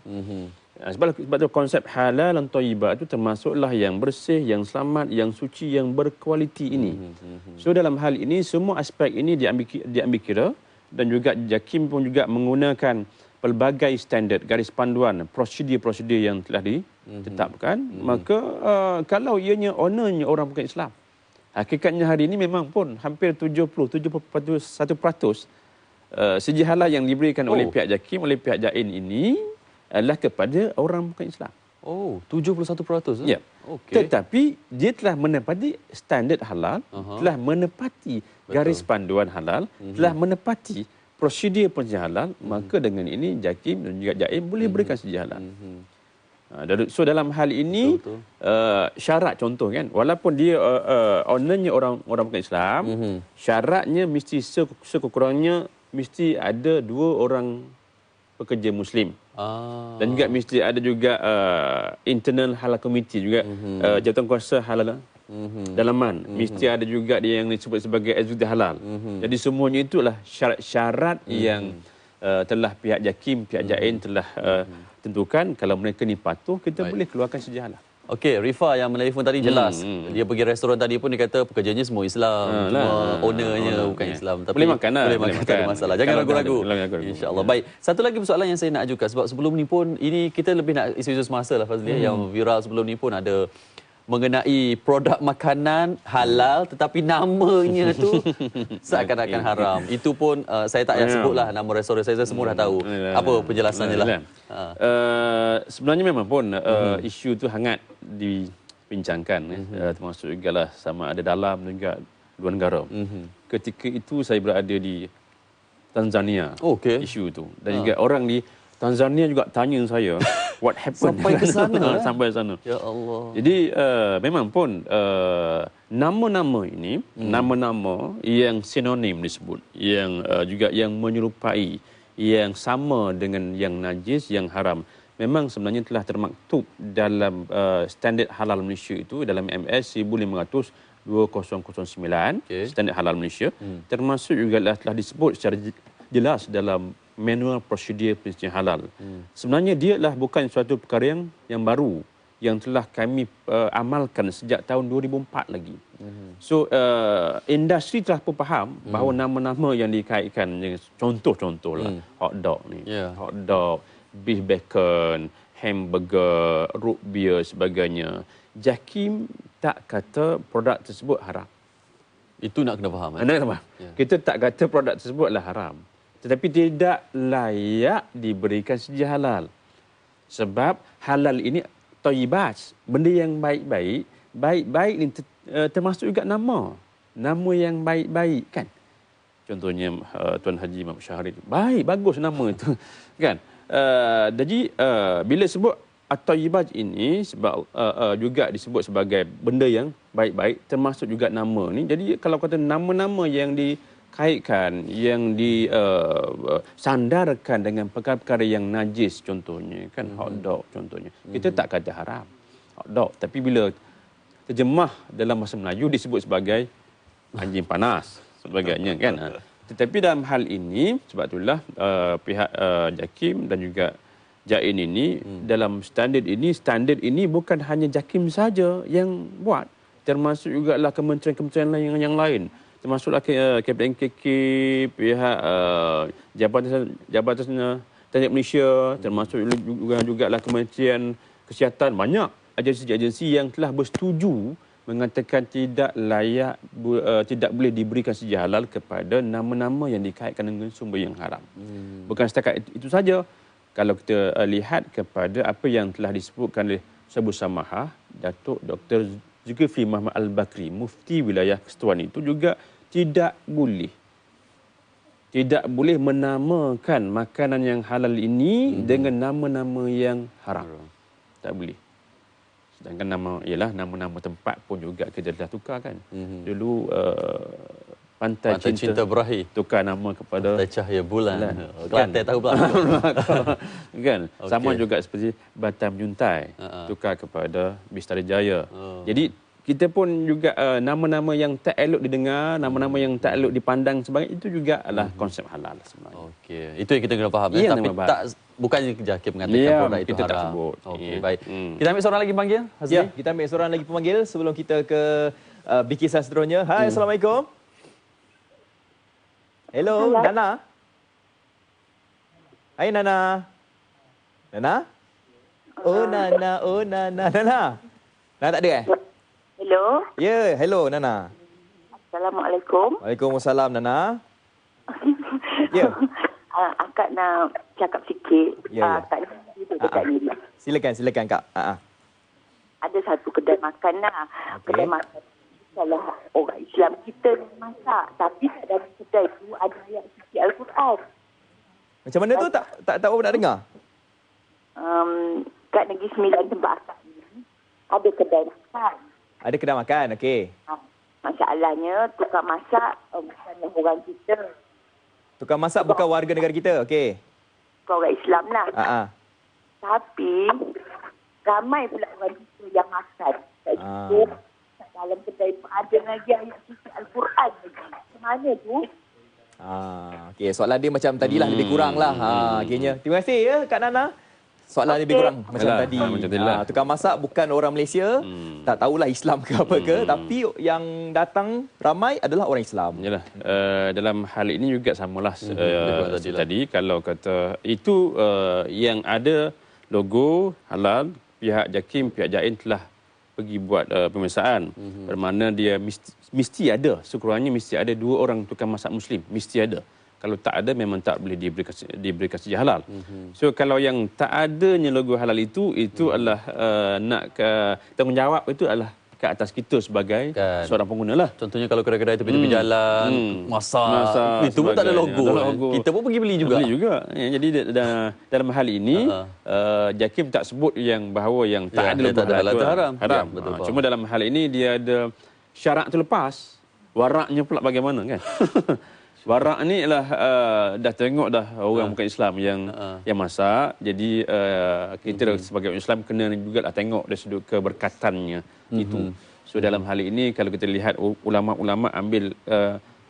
Sebab tu konsep halal dan thayyibah itu termasuklah yang bersih, yang selamat, yang suci, yang berkualiti ini. So dalam hal ini semua aspek ini diambil kira, dan juga JAKIM pun juga menggunakan pelbagai standard, garis panduan, prosedur-prosedur yang telah ditetapkan. Maka kalau ianya ownernya orang bukan Islam, hakikatnya hari ini memang pun hampir 71% sedia halal yang diberikan oleh pihak JAKIM, oleh pihak JAIN ini adalah kepada orang bukan Islam. 71%? Ya. Tetapi dia telah menepati standard halal, telah menepati garis panduan halal, telah menepati prosedur pensedia halal, maka dengan ini JAKIM dan juga JAIN boleh berikan sedia halal. So dalam hal ini syarat contoh kan, walaupun dia ownernya orang bukan Islam, syaratnya mesti sekurang-kurangnya mesti ada 2 orang pekerja Muslim. Dan juga mesti ada juga internal halal committee juga, jawatan kuasa halal dalaman. Mesti ada juga dia yang disebut sebagai eksekutif halal. Jadi semuanya itulah syarat-syarat yang telah pihak JAKIM, pihak JAIN telah tentukan. Kalau mereka ni patuh, kita boleh keluarkan sedia halal. Okey, Rifa yang menelefon tadi jelas. Dia pergi restoran tadi pun dia kata pekerjanya semua Islam, cuma ownernya bukan Islam. Tapi boleh makan lah. Boleh makan, tak ada masalah. Jangan ragu-ragu. InsyaAllah. Baik. Satu lagi persoalan yang saya nak ajukan, sebab sebelum ni pun ini kita lebih nak isu-isu semasa lah Fazli. Yang viral sebelum ni pun ada mengenai produk makanan halal tetapi namanya tu seakan-akan haram. Itu pun saya tak payah sebutlah nama restoran, saya semua dah tahu. Apa penjelasannya lah. Sebenarnya memang pun isu tu hangat dibincangkan, termasuk juga lah sama ada dalam dan juga luar negara. Ketika itu saya berada di Tanzania, isu tu. Dan juga orang di Tanzania juga tanya saya what happened sampai ke sana. Sampai sana. Ya Allah. Jadi memang pun nama-nama ini nama-nama yang sinonim disebut, yang juga yang menyerupai, yang sama dengan yang najis, yang haram. Memang sebenarnya telah termaktub dalam standard halal Malaysia itu, dalam MS 1500/2009, standard halal Malaysia, termasuk juga telah disebut secara jelas dalam manual prosedur pencucian halal. Sebenarnya dia lah bukan suatu perkara yang baru, yang telah kami amalkan sejak tahun 2004 lagi. So industri telah pun faham bahawa nama-nama yang dikaitkan dengan contoh-contohlah hot dog ni, hot dog, beef bacon, hamburger, root beer sebagainya. JAKIM tak kata produk tersebut haram. Itu nak kena faham. Anda kena faham. Kita tak kata produk tersebutlah haram, tetapi tidak layak diberikan sedia halal. Sebab halal ini thayyibat, benda yang baik-baik. Baik-baik ni termasuk juga nama yang baik-baik kan. Contohnya Tuan Haji Muhammad Syahrir, baik, bagus nama itu kan. Jadi bila sebut at-thayyibat ini, sebab juga disebut sebagai benda yang baik-baik, termasuk juga nama ni. Jadi kalau kata nama-nama yang dikaitkan, yang disandarkan dengan perkara-perkara yang najis, contohnya kan hot dog contohnya, kita tak kata haram hot dog, tapi bila terjemah dalam bahasa Melayu disebut sebagai anjing panas sebagainya kan. Tetapi dalam hal ini, sebab itulah pihak JAKIM dan juga JAIN ini dalam standard ini bukan hanya JAKIM saja yang buat, termasuk juga lah kementerian-kementerian yang lain, termasuklah KPNKK, pihak Jabatan Teknik Malaysia, termasuk juga lah Kementerian Kesihatan. Banyak agensi-agensi yang telah bersetuju mengatakan tidak layak, tidak boleh diberikan sedia halal kepada nama-nama yang dikaitkan dengan sumber yang haram. Bukan setakat itu saja. Kalau kita lihat kepada apa yang telah disebutkan oleh Sabu Samahah, Datuk Dr. Zulkifli Muhammad Al-Bakri, Mufti Wilayah Kesetuan, itu juga tidak boleh menamakan makanan yang halal ini dengan nama-nama yang haram. Tak boleh. Sedangkan nama-nama tempat pun juga kita dah tukar kan. Dulu Pantai Cinta Berahi tukar nama kepada Pantai Cahaya Bulan. Kelantan tahu pula. Kan? Sama juga seperti Batam Juntai tukar kepada Bistari Jaya. Jadi kita pun juga nama-nama yang tak elok didengar, nama-nama yang tak elok dipandang sebagai itu juga adalah konsep halal sebenarnya. Okey, itu yang kita kena faham. Tapi tak, bukannya JAKIM mengatakan produk itu kita haram. Tak sebut. Okey, baik. Kita ambil seorang lagi panggil, Hazli. Ya, kita ambil seorang lagi pemanggil sebelum kita ke bikisan seterusnya. Hai, Assalamualaikum. Hello, Nana. Hai, Nana. Nana? Oh, Nana. Nana tak ada Hello. Ya, hello Nana. Assalamualaikum. Waalaikumsalam Nana. Ya. Akak nak cakap sikit. Ya. Akak duduk dekat ni. Silakan Kak. Ada satu kedai makan lah. Okay. Kedai makan. Salah orang Islam kita masak. Tapi dalam kedai tu ada ayat suci Al-Quran. Macam mana tu tak tahu nak dengar? kat Negeri Sembilan tempat akad ni ada kedai makan. Ada kedai makan, okey. Masalahnya tukang masak bukan orang kita. Tukang masak bukan warga negara kita, okey. Bukan orang Islam lah. Tapi ramai pula orang kita yang makan. Kat situ, dalam kedai pun ada lagi ayat suci Al-Quran lagi. Macam mana tu? Okey, soalan dia macam tadilah lebih kurang lah. Akhirnya. Terima kasih ya Kak Nana. Soalan lebih kurang macam tadi. Tukang masak bukan orang Malaysia. Tak tahulah Islam ke apa ke. Tapi yang datang ramai adalah orang Islam. Yalah. Dalam hal ini juga samalah tadi. Kalau kata itu yang ada logo halal, pihak JAKIM, pihak JAIN telah pergi buat pemeriksaan. Bermakna dia mesti ada, sekurang-kurangnya mesti ada 2 orang tukang masak Muslim. Mesti ada. Kalau tak ada, memang tak boleh diberikan sejarah halal. So, kalau yang tak adanya logo halal itu adalah nak tanggungjawab itu adalah ke atas kita sebagai seorang pengguna lah. Contohnya kalau kedai-kedai tepi-tepi jalan, masak, itu pun tak ada logo. Kita pun pergi beli juga. Ya, jadi dalam hal ini, JAKIM tak sebut bahawa yang tak ada logo halal itu haram. Betul, cuma dalam hal ini, dia ada syarat terlepas. Waraknya pula bagaimana kan? Warak ni adalah dah tengok dah orang bukan Islam yang masak. Jadi kita sebagai orang Islam kena juga lah tengok dari sudut keberkatannya itu. So dalam hal ini kalau kita lihat ulama-ulama ambil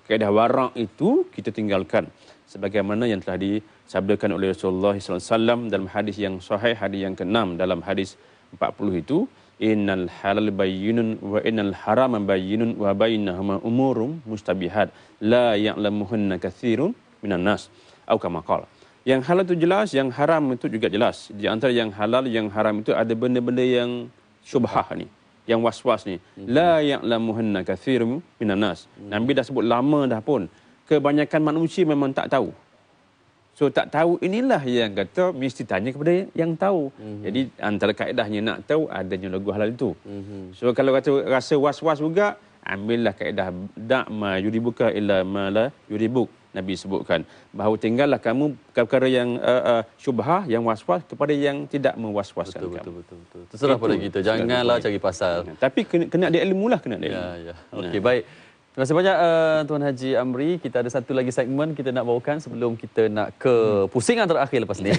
kaedah warak itu, kita tinggalkan sebagaimana yang telah disabdakan oleh Rasulullah SAW dalam hadis yang sahih, hadis yang ke-6 dalam hadis 40 itu, innal halal bayyinun wa innal harama bayyinun wa bainahuma umurum mustabihat la ya'lamuhunna katsirun minan nas atau kama qala. Yang halal itu jelas, yang haram itu juga jelas. Di antara yang halal, yang haram itu ada benda-benda yang syubhah ni, yang was-was ni. La ya'lamuhunna katsirun minan nas. Nabi dah sebut lama dah pun, kebanyakan manusia memang tak tahu. So tak tahu inilah yang kata mesti tanya kepada yang tahu. Jadi antara kaedahnya nak tahu adanya logo halal itu. So kalau rasa was-was juga, ambillah kaedah da'ma yuribuka illa ma la yuribuk. Nabi sebutkan bahawa tinggallah kamu perkara yang syubhah, yang was-was kepada yang tidak mewaswaskan kamu. Betul. Terserah pada kita. Janganlah cari pasal. Tapi kena ada ilmu lah, kena ada ilmu. Ya. Okey, baik. Terima kasih banyak Tuan Haji Amri. Kita ada satu lagi segmen kita nak bawakan sebelum kita nak ke pusingan terakhir lepas ni.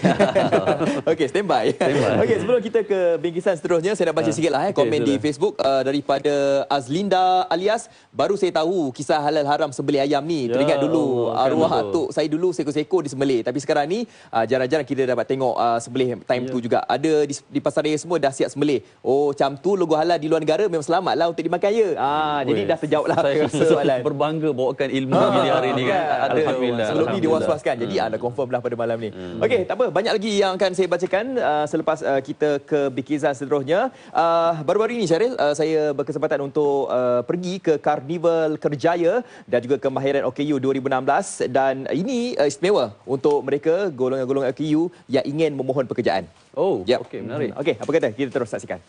Okey, standby. Okey, sebelum kita ke bingkisan seterusnya, saya nak baca sikitlah komen di Facebook daripada Azlinda alias baru saya tahu kisah halal haram sembelih ayam ni. Teringat dulu arwah atuk saya dulu seko-seko disembelih. Tapi sekarang ni jarang-jarang kita dapat tengok sembelih time tu juga. Ada di pasar raya semua dah siap sembelih. Oh, macam tu logo halal di luar negara memang selamatlah untuk dimakan ya. Jadi dah terjawablah soalan. Berbangga bawakan ilmu ini hari ini kan. Alhamdulillah. Sebelum ni was-waskan. Jadi anda confirm lah pada malam ni. Okey, tak apa. Banyak lagi yang akan saya bacakan selepas kita ke bingkisan seterusnya. Baru-baru ini Syaril, saya berkesempatan untuk pergi ke Karnival Kerjaya dan juga Kemahiran OKU 2016 dan ini istimewa untuk mereka golongan-golongan OKU yang ingin memohon pekerjaan. Oh, okey, menarik. Okey, apa kata? Kita terus saksikan.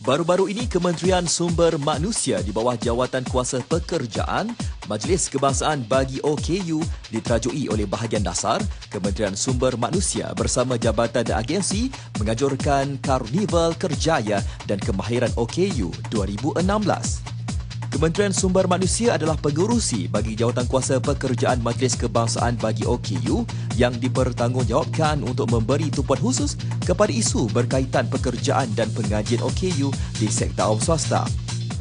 Baru-baru ini Kementerian Sumber Manusia di bawah Jawatan Kuasa Pekerjaan, Majlis Kebangsaan bagi OKU diterajui oleh bahagian dasar Kementerian Sumber Manusia bersama jabatan dan agensi mengajurkan Karnival Kerjaya dan Kemahiran OKU 2016. Kementerian Sumber Manusia adalah pengerusi bagi Jawatan Kuasa Pekerjaan Majlis Kebangsaan bagi OKU yang dipertanggungjawabkan untuk memberi tumpuan khusus kepada isu berkaitan pekerjaan dan pengajian OKU di sektor awam swasta.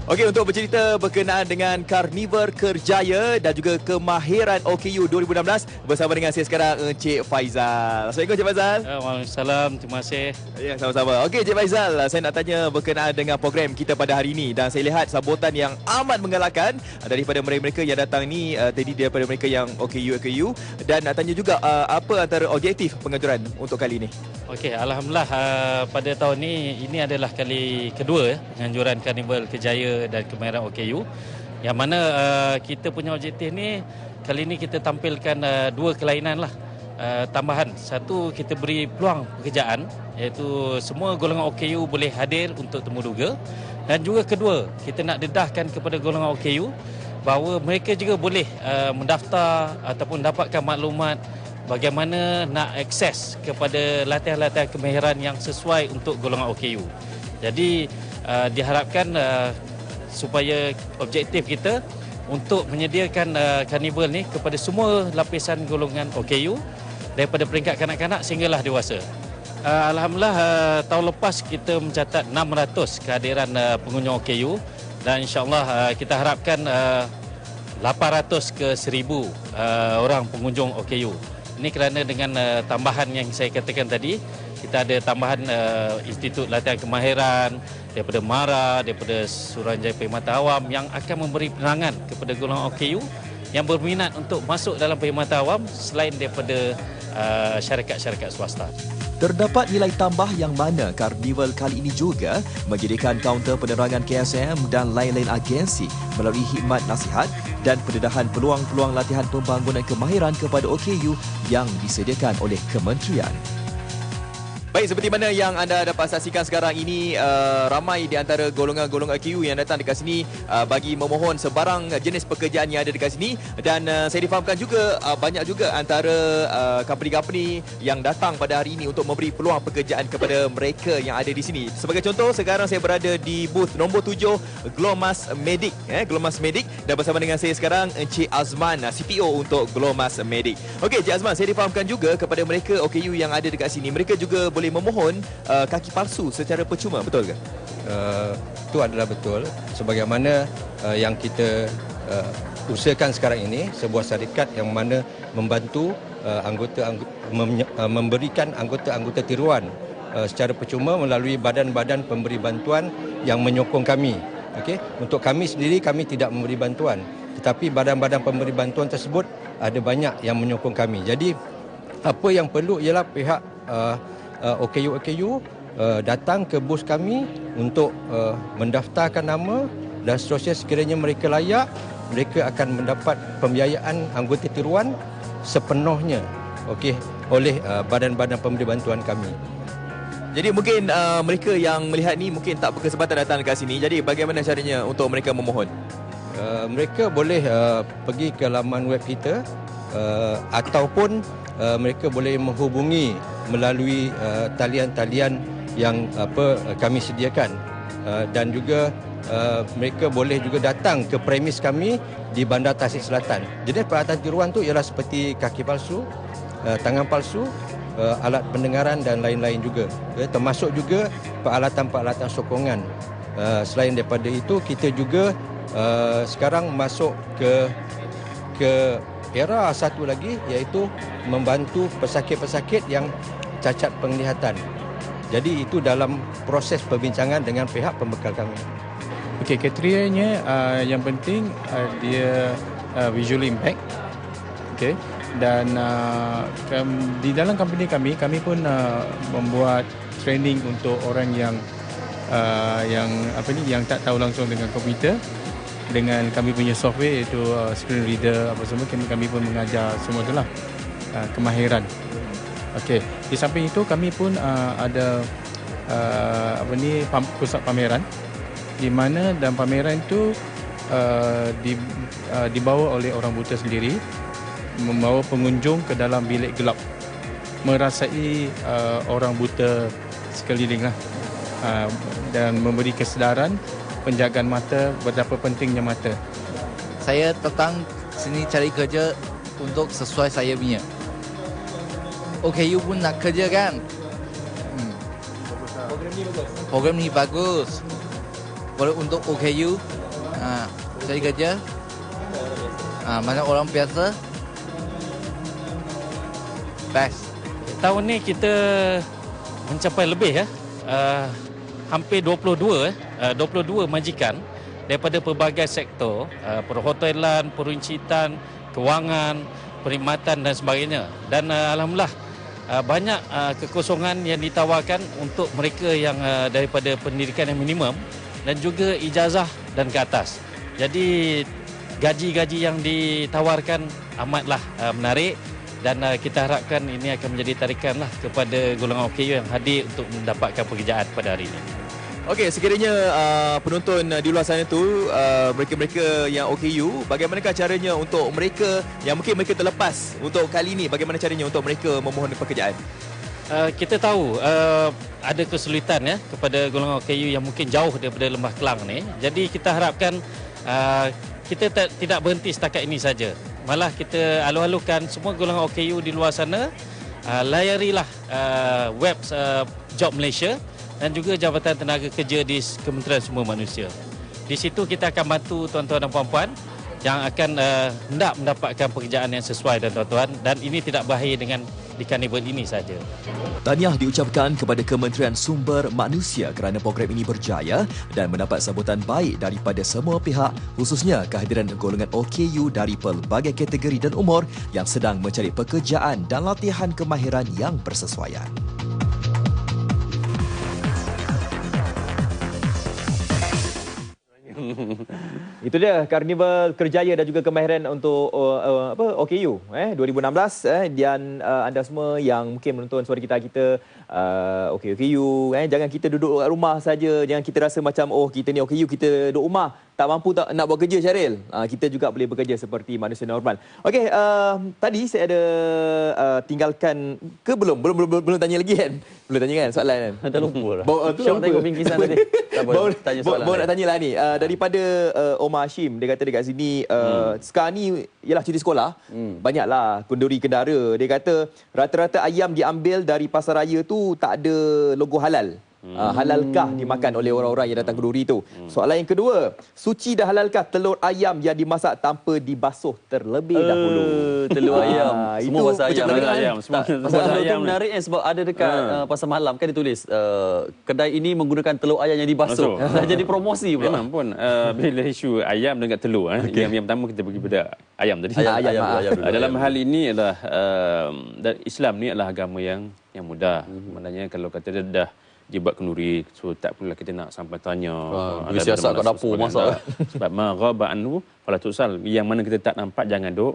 Okey, untuk bercerita berkenaan dengan Karnival Kerjaya dan juga Kemahiran OKU 2016 bersama dengan saya sekarang Encik Faizal. Assalamualaikum Encik Faizal. Waalaikumsalam, terima kasih. Ya, sama-sama. Okey Encik Faizal, saya nak tanya berkenaan dengan program kita pada hari ini dan saya lihat sambutan yang amat menggalakkan daripada mereka-mereka yang datang ni, tadi daripada mereka yang OKU dan nak tanya juga apa antara objektif pengajuran untuk kali ini? Okey, alhamdulillah pada tahun ini adalah kali kedua penganjuran Karnival Kerjaya dan Kemahiran OKU yang mana kita punya objektif ni kali ini kita tampilkan dua kelainan lah tambahan. Satu, kita beri peluang pekerjaan iaitu semua golongan OKU boleh hadir untuk temu duga, dan juga kedua, kita nak dedahkan kepada golongan OKU bahawa mereka juga boleh mendaftar ataupun dapatkan maklumat bagaimana nak akses kepada latihan-latihan kemahiran yang sesuai untuk golongan OKU. Jadi diharapkan supaya objektif kita untuk menyediakan karnival ni kepada semua lapisan golongan OKU daripada peringkat kanak-kanak sehinggalah dewasa. Alhamdulillah tahun lepas kita mencatat 600 kehadiran pengunjung OKU dan insya-Allah kita harapkan 800 ke 1000 orang pengunjung OKU. Ini kerana dengan tambahan yang saya katakan tadi, kita ada tambahan Institut Latihan Kemahiran daripada MARA, daripada Suruhanjaya Perkhidmatan Awam yang akan memberi penerangan kepada golongan OKU yang berminat untuk masuk dalam perkhidmatan awam selain daripada syarikat-syarikat swasta. Terdapat nilai tambah yang mana karnival kali ini juga menyediakan kaunter penerangan KSM dan lain-lain agensi melalui khidmat nasihat dan pendedahan peluang-peluang latihan pembangunan kemahiran kepada OKU yang disediakan oleh kementerian. Baik, seperti mana yang anda dapat saksikan sekarang ini, ramai di antara golongan-golongan OKU yang datang dekat sini bagi memohon sebarang jenis pekerjaan yang ada dekat sini. Dan saya difahamkan juga banyak juga antara company-company yang datang pada hari ini untuk memberi peluang pekerjaan kepada mereka yang ada di sini. Sebagai contoh, sekarang saya berada di booth nombor 7 Glomas Medic. Glomas Medic, dan bersama dengan saya sekarang Encik Azman, CPO untuk Glomas Medic. Okey, Encik Azman, saya difahamkan juga kepada mereka OKU yang ada dekat sini, mereka juga boleh memohon kaki palsu secara percuma, betul ke? Itu adalah betul. Sebagaimana yang kita usahakan sekarang ini, sebuah syarikat yang mana membantu memberikan anggota-anggota tiruan secara percuma melalui badan-badan pemberi bantuan yang menyokong kami. Okey, untuk kami sendiri kami tidak memberi bantuan, tetapi badan-badan pemberi bantuan tersebut ada banyak yang menyokong kami. Jadi apa yang perlu ialah pihak OKU datang ke bus kami untuk mendaftarkan nama dan seterusnya. Sekiranya mereka layak, mereka akan mendapat pembiayaan anggota tiruan sepenuhnya oleh badan-badan pemberi bantuan kami. Jadi mungkin mereka yang melihat ni mungkin tak berkesempatan datang dekat sini. Jadi bagaimana caranya untuk mereka memohon? Mereka boleh pergi ke laman web kita ataupun mereka boleh menghubungi melalui talian-talian yang kami sediakan, dan juga mereka boleh juga datang ke premis kami di Bandar Tasik Selatan. Jenis peralatan tiruan tu ialah seperti kaki palsu, tangan palsu, alat pendengaran dan lain-lain juga. Termasuk juga peralatan-peralatan sokongan. Selain daripada itu, kita juga sekarang masuk ke era satu lagi, iaitu membantu pesakit-pesakit yang cacat penglihatan. Jadi itu dalam proses perbincangan dengan pihak pembekal kami. Okey, kriterianya yang penting dia visual impact. Okey, dan di dalam company kami pun membuat training untuk orang yang tak tahu langsung dengan komputer. Dengan kami punya software iaitu screen reader apa semua, kami pun mengajar semua itulah kemahiran. Okey, di samping itu kami pun ada pusat pameran, di mana dalam pameran itu dibawa oleh orang buta sendiri, membawa pengunjung ke dalam bilik gelap, merasai orang buta sekeliling lah, dan memberi kesedaran penjagaan mata, betapa pentingnya mata. Saya datang sini cari kerja untuk sesuai saya punya. OKU pun nak kerja kan? Program ni bagus. Kalau untuk OKU cari kerja, mana orang biasa, best. Tahun ni kita mencapai lebih hampir 22 majikan daripada pelbagai sektor, perhotelan, perincitan, kewangan, perkhidmatan dan sebagainya. Dan alhamdulillah banyak kekosongan yang ditawarkan untuk mereka yang daripada pendidikan yang minimum dan juga ijazah dan ke atas. Jadi gaji-gaji yang ditawarkan amatlah menarik, dan kita harapkan ini akan menjadi tarikanlah kepada golongan OKU yang hadir untuk mendapatkan pekerjaan pada hari ini. Okey, sekiranya penonton di luar sana tu mereka-mereka yang OKU, bagaimanakah caranya untuk mereka yang mungkin mereka terlepas untuk kali ini, bagaimana caranya untuk mereka memohon pekerjaan? Kita tahu ada kesulitan ya kepada golongan OKU yang mungkin jauh daripada Lembah Kelang ni. Jadi kita harapkan kita tidak berhenti setakat ini saja. Malah kita alu-alukan semua golongan OKU di luar sana layarilah web Job Malaysia dan juga Jabatan Tenaga Kerja di Kementerian Sumber Manusia. Di situ kita akan bantu tuan-tuan dan puan-puan yang akan hendak mendapatkan pekerjaan yang sesuai dan tuan-tuan, dan ini tidak berakhir dengan di Carnival ini saja. Tahniah diucapkan kepada Kementerian Sumber Manusia kerana program ini berjaya dan mendapat sambutan baik daripada semua pihak, khususnya kehadiran golongan OKU dari pelbagai kategori dan umur yang sedang mencari pekerjaan dan latihan kemahiran yang bersesuaian. Itu dia Karnival Kerjaya dan juga Kemahiran untuk OKU 2016 dan anda semua yang mungkin menonton suara kita OKU jangan kita duduk kat rumah saja, jangan kita rasa macam kita ni OKU kita duduk rumah tak mampu tak nak buat kerja, Syaril. Kita juga boleh bekerja seperti manusia normal. Okey, tadi saya ada tinggalkan ke belum tanya lagi kan? Belum tanya kan soalan kan? Dah lupa dah. Syam tengok bingkisan tadi. Baru tanya soalan. Baru nak tanyalah ni. Daripada Omar Hashim, dia kata dekat sini sekarang ni ialah cuti sekolah. Banyaklah kenduri kendara. Dia kata rata-rata ayam diambil dari pasar raya tu tak ada logo halal. Halalkah dimakan oleh orang-orang yang datang kenduri tu? Soalan yang kedua, suci dah halalkah telur ayam yang dimasak tanpa dibasuh terlebih dahulu? Telur ayam. Semua pasal ayam. Pasal ayam menarik sebab ada dekat pasar malam kan ditulis kedai ini menggunakan telur ayam yang dibasuh. Dah jadi promosi pula. Memang pun bila isu ayam dengan telur yang pertama kita pergi pada ayam tadi. Ayam. Dalam hal ini adalah Islam ni adalah agama yang mudah. Maknanya kalau kata dia dah dibuat kenduri, so tak perlulah kita nak sampai tanya siasat kat dapur masak. Sebab maghaba anhu fala tusal, yang mana kita tak nampak jangan duk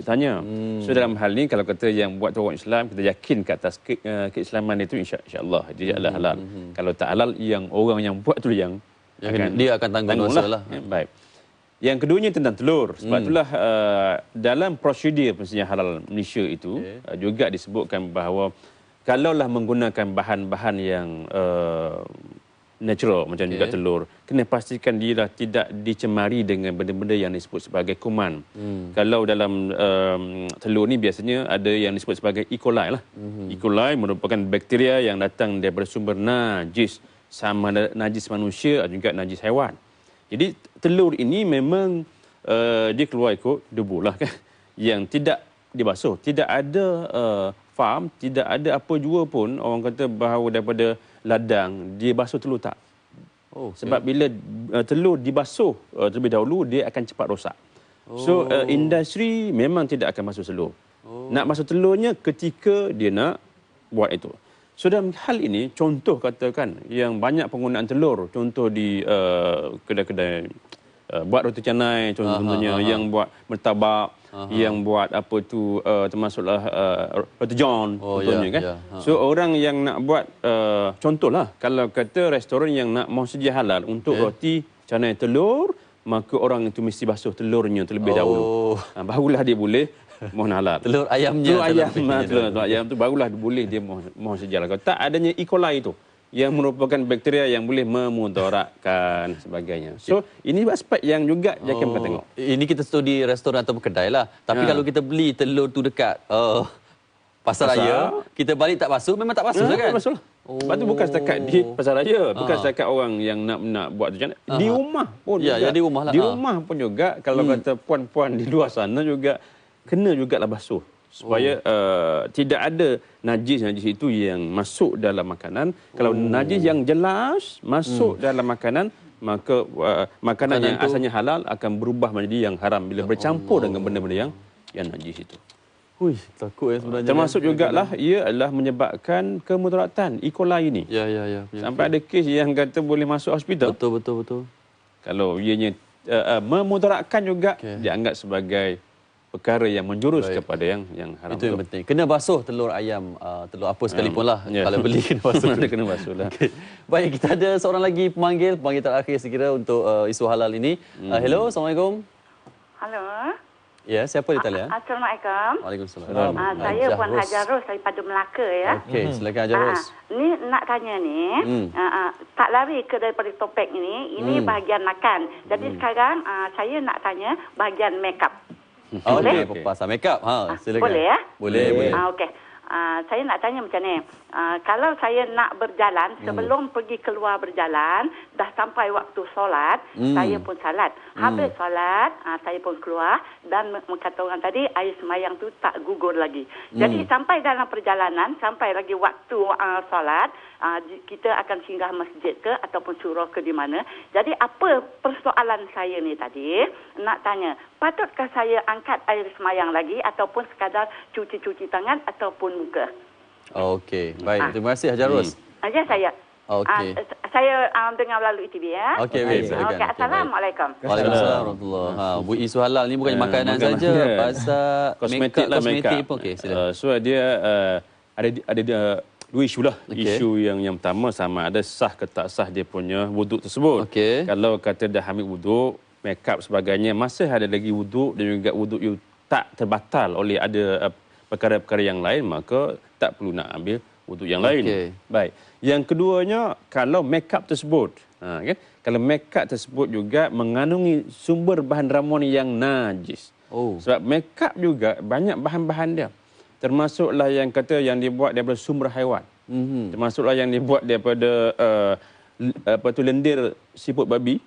tanya. So dalam hal ni kalau kata yang buat tu orang Islam, kita yakin ke atas keislaman itu insya-Allah dia adalah halal. Kalau tak halal, yang orang yang buat tu yang dia akan tanggung dosa lah. Baik. Yang keduanya tentang telur. Sebab itulah dalam prosedur pensedia halal Malaysia itu juga disebutkan bahawa kalaulah menggunakan bahan-bahan yang natural macam juga telur, kena pastikan dia tidak dicemari dengan benda-benda yang disebut sebagai kuman. Kalau dalam telur ni biasanya ada yang disebut sebagai E. coli lah. E. coli merupakan bakteria yang datang daripada sumber najis, sama ada najis manusia atau juga najis haiwan. Jadi telur ini memang dia keluar ikut debu lah kan, yang tidak dibasuh. Tidak ada farm, tidak ada apa jua pun orang kata bahawa daripada ladang dia basuh telur tak. Sebab bila telur dibasuh terlebih dahulu, dia akan cepat rosak. So industri memang tidak akan basuh telur. Nak basuh telurnya ketika dia nak buat itu. So dalam hal ini, contoh katakan yang banyak penggunaan telur, contoh di kedai-kedai buat roti canai contohnya, yang buat martabak, yang buat apa tu termasuklah roti john contohnya kan. So orang yang nak buat contohlah kalau kata restoran yang nak mau sedia halal untuk roti canai telur, maka orang itu mesti basuh telurnya terlebih dahulu. Barulah dia boleh mohon halal. Telur ayamnya. Telur ayam tu barulah boleh dia mohon sedia halal. Kalau tak adanya E. coli itu yang merupakan bakteria yang boleh memudaratkan sebagainya. So, ini aspek yang juga jangan kita tengok. Ini kita tahu di restoran atau kedai lah. Tapi kalau kita beli telur tu dekat pasar raya, kita balik tak basuh, memang tak basuh kan? Tak basuh lah. Lepas tu bukan setakat di pasar raya, bukan setakat orang yang nak buat tu. Di rumah pun juga. Di rumah lah. Di rumah pun juga, kalau kata puan-puan di luar sana juga, kena jugalah basuh. Supaya tidak ada najis-najis itu yang masuk dalam makanan. Kalau najis yang jelas masuk dalam makanan, maka makanan yang asalnya halal akan berubah menjadi yang haram bila bercampur dengan benda-benda yang najis itu. Takut sebenarnya. Termasuk jugalah ia adalah menyebabkan kemudaratan E. coli ini. Ya. Sampai ada kes yang kata boleh masuk hospital. Betul. Kalau ianya memudaratkan juga dianggap sebagai perkara yang menjurus kepada yang haram. Itu yang penting. Kena basuh telur ayam, telur apa sekalipun lah. Kalau beli kena basuh. Kena basuh lah. Okay. Baik, kita ada seorang lagi pemanggil terakhir sekira untuk isu halal ini. Hello, Assalamualaikum. Halo. Ya, siapa di talian? Assalamualaikum. Waalaikumsalam. Saya Puan Hajar Ros daripada Melaka ya. Okey, silakan Hajar Ros. Ni nak tanya ni, tak lari ke daripada topik ini bahagian makan. Jadi sekarang saya nak tanya bahagian makeup. Boleh? Pasal makeup. Silakan. Boleh ya? Boleh. Okey. Saya nak tanya macam ni. Kalau saya nak berjalan, sebelum pergi keluar berjalan, dah sampai waktu solat, saya pun salat. Habis solat, saya pun keluar dan kata orang tadi, air semayang tu tak gugur lagi. Jadi sampai dalam perjalanan, sampai lagi waktu solat, kita akan singgah masjid ke ataupun surau ke di mana. Jadi apa persoalan saya ni tadi, nak tanya, patutkah saya angkat air semayang lagi ataupun sekadar cuci-cuci tangan ataupun muka? Okey, baik. Terima kasih Hajar Ros. Ya, saya. Okey. Saya dengar melalui TV ya. Okey, baik. Silakan. Okey, Assalamualaikum. Waalaikumsalam warahmatullahi. Bu, isu halal ni bukan makanan saja, pasal kosmetik lah, kosmetik pun. Okey, silakan. So dia ada dua isu lah. Isu yang pertama sama ada sah ke tak sah dia punya wuduk tersebut. Kalau kata dah ambil wuduk, make up sebagainya, masih ada lagi wuduk dan juga wuduk you tak terbatal oleh ada perkara-perkara yang lain, maka tak perlu nak ambil wuduk yang lain. Baik. Yang keduanya, kalau make up tersebut, kan? Kalau make up tersebut juga mengandungi sumber bahan ramuan yang najis. Sebab make up juga banyak bahan-bahan dia. Termasuklah yang kata yang dibuat daripada sumber haiwan. Termasuklah yang dibuat daripada lendir siput babi.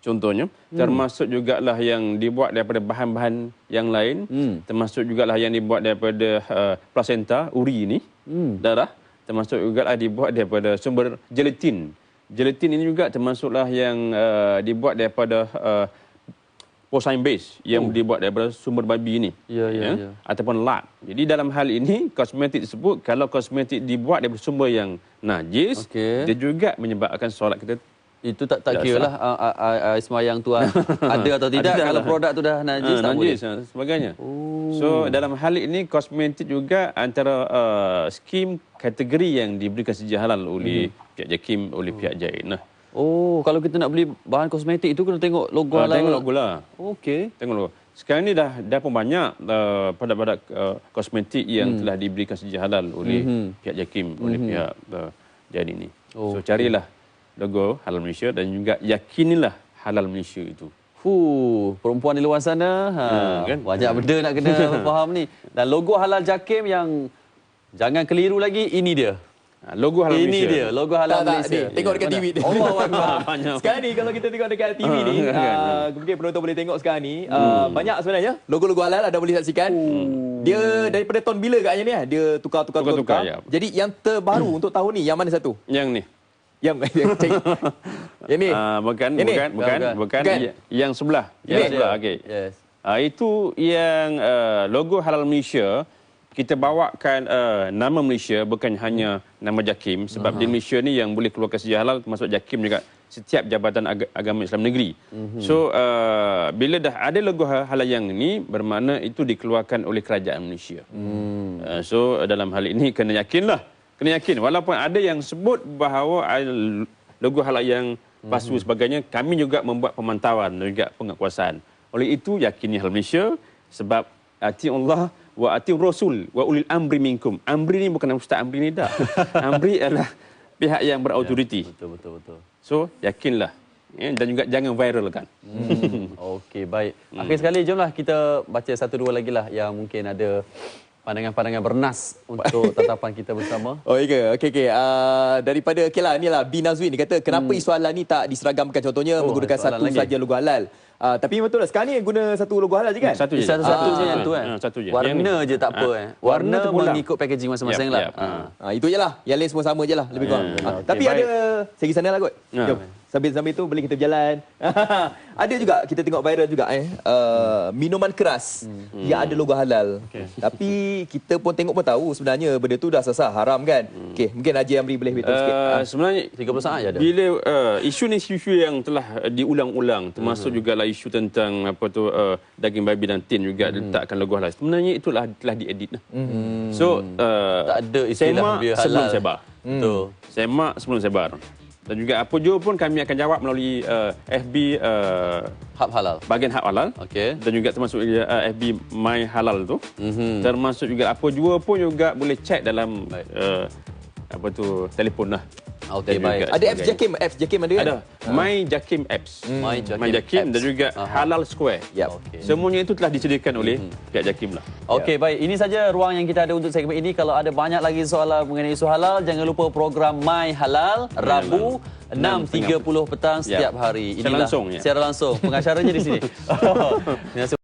Contohnya, termasuk jugalah yang dibuat daripada bahan-bahan yang lain, termasuk jugalah yang dibuat daripada placenta, uri ini, darah, termasuk jugalah dibuat daripada sumber gelatin. Gelatin ini juga termasuklah yang dibuat daripada porcine base yang dibuat daripada sumber babi ini. Ya. Ataupun lard. Jadi dalam hal ini, kosmetik tersebut, kalau kosmetik dibuat daripada sumber yang najis, dia juga menyebabkan solat kita. Itu tak kira lah air semayang tu ada atau tidak. Kalau produk tu dah najis, tak boleh. Sebagainya. So dalam hal ini kosmetik juga antara skim kategori yang diberikan sedia halal oleh pihak JAKIM, oleh pihak JAIN. Kalau kita nak beli bahan kosmetik itu kena tengok logo halal. Tengok logo lah. Okey. Tengok logo. Sekarang ni dah pun banyak produk-produk kosmetik yang telah diberikan sedia halal oleh pihak JAKIM, oleh pihak JAIN ini. So carilah logo halal Malaysia dan juga yakinilah halal Malaysia itu. Perempuan di luar sana kan? Banyak benda nak kena faham ni. Dan logo halal JAKIM yang jangan keliru lagi, ini dia. Logo halal Malaysia. Ini dia, logo halal Malaysia. Tengok dekat TV. Sekarang ni kalau kita tengok dekat TV ni, mungkin penonton boleh tengok sekarang ni, banyak sebenarnya logo-logo halal ada boleh saksikan. Dia daripada tahun bila agaknya ni? Dia tukar. Ya. Jadi yang terbaru untuk tahun ni, yang mana satu? Yang ni. Yang ni. Bukan. Yang sebelah. Okey. Yes. Itu yang logo halal Malaysia. Kita bawakan nama Malaysia, bukan hanya nama JAKIM, sebab di Malaysia ni yang boleh keluarkan sedia halal termasuk JAKIM juga, setiap Jabatan Agama Islam Negeri. So bila dah ada logo halal yang ini, bermakna itu dikeluarkan oleh kerajaan Malaysia. So dalam hal ini kena yakin walaupun ada yang sebut bahawa logo halal yang palsu sebagainya, kami juga membuat pemantauan dan juga pengakuasaan. Oleh itu yakini halal Malaysia, sebab ati Allah wa ati Rasul wa ulil amri minkum. Amri ni bukan Ustaz Amri ni dah. Amri adalah pihak yang berautoriti. Betul. So yakinlah, dan juga jangan viralkan. Okey, baik. Akhir sekali, jomlah kita baca satu dua lagi lah yang mungkin ada pandangan-pandangan bernas untuk tatapan kita bersama. Okey. Daripada inilah B Nazwin, dia kata kenapa isu halal ni tak diseragamkan, contohnya menggunakan satu saja logo halal. Tapi betul lah, sekarang ni guna satu logo halal je kan? Satu je yang tu kan. Warna je tak apa Warna mengikut packaging masing-masing lah. Itu je lah. Yang lain semua sama je lah lebih kurang. Tapi ada segi sana lah kot. Jom. Sambil-sambil tu boleh kita berjalan. Ada juga kita tengok viral juga minuman keras yang ada logo halal. Tapi kita pun tengok pun tahu sebenarnya benda tu dah sah haram kan. Okey, mungkin Haji Amri boleh beritahu sikit. Sebenarnya 30 saat je ada. Bila isu ni isu yang telah diulang-ulang, termasuk jugalah isu tentang daging babi dan tin juga diletakkan logo halal. Sebenarnya itulah telah diedit. So tak ada istilah semak sebelum sebar. Betul. Semak sebelum sebar. Dan juga apa jua pun kami akan jawab melalui FB Hub Halal. Bahagian Hub Halal. Okey. Dan juga termasuk FB My Halal tu. Termasuk juga apa jua pun juga boleh cek dalam telefon lah. Okey, baik. Ada apps Jakim ada kan? Ada. My Jakim apps. My Jakim dan juga Halal Square. Okay. Semuanya itu telah disediakan oleh pihak Jakim lah. Okey, baik. Ini saja ruang yang kita ada untuk segmen ini. Kalau ada banyak lagi soalan mengenai isu halal, jangan lupa program My Halal Rabu 6.30 petang setiap hari. Secara langsung. Secara langsung. Pengacaranya di sini.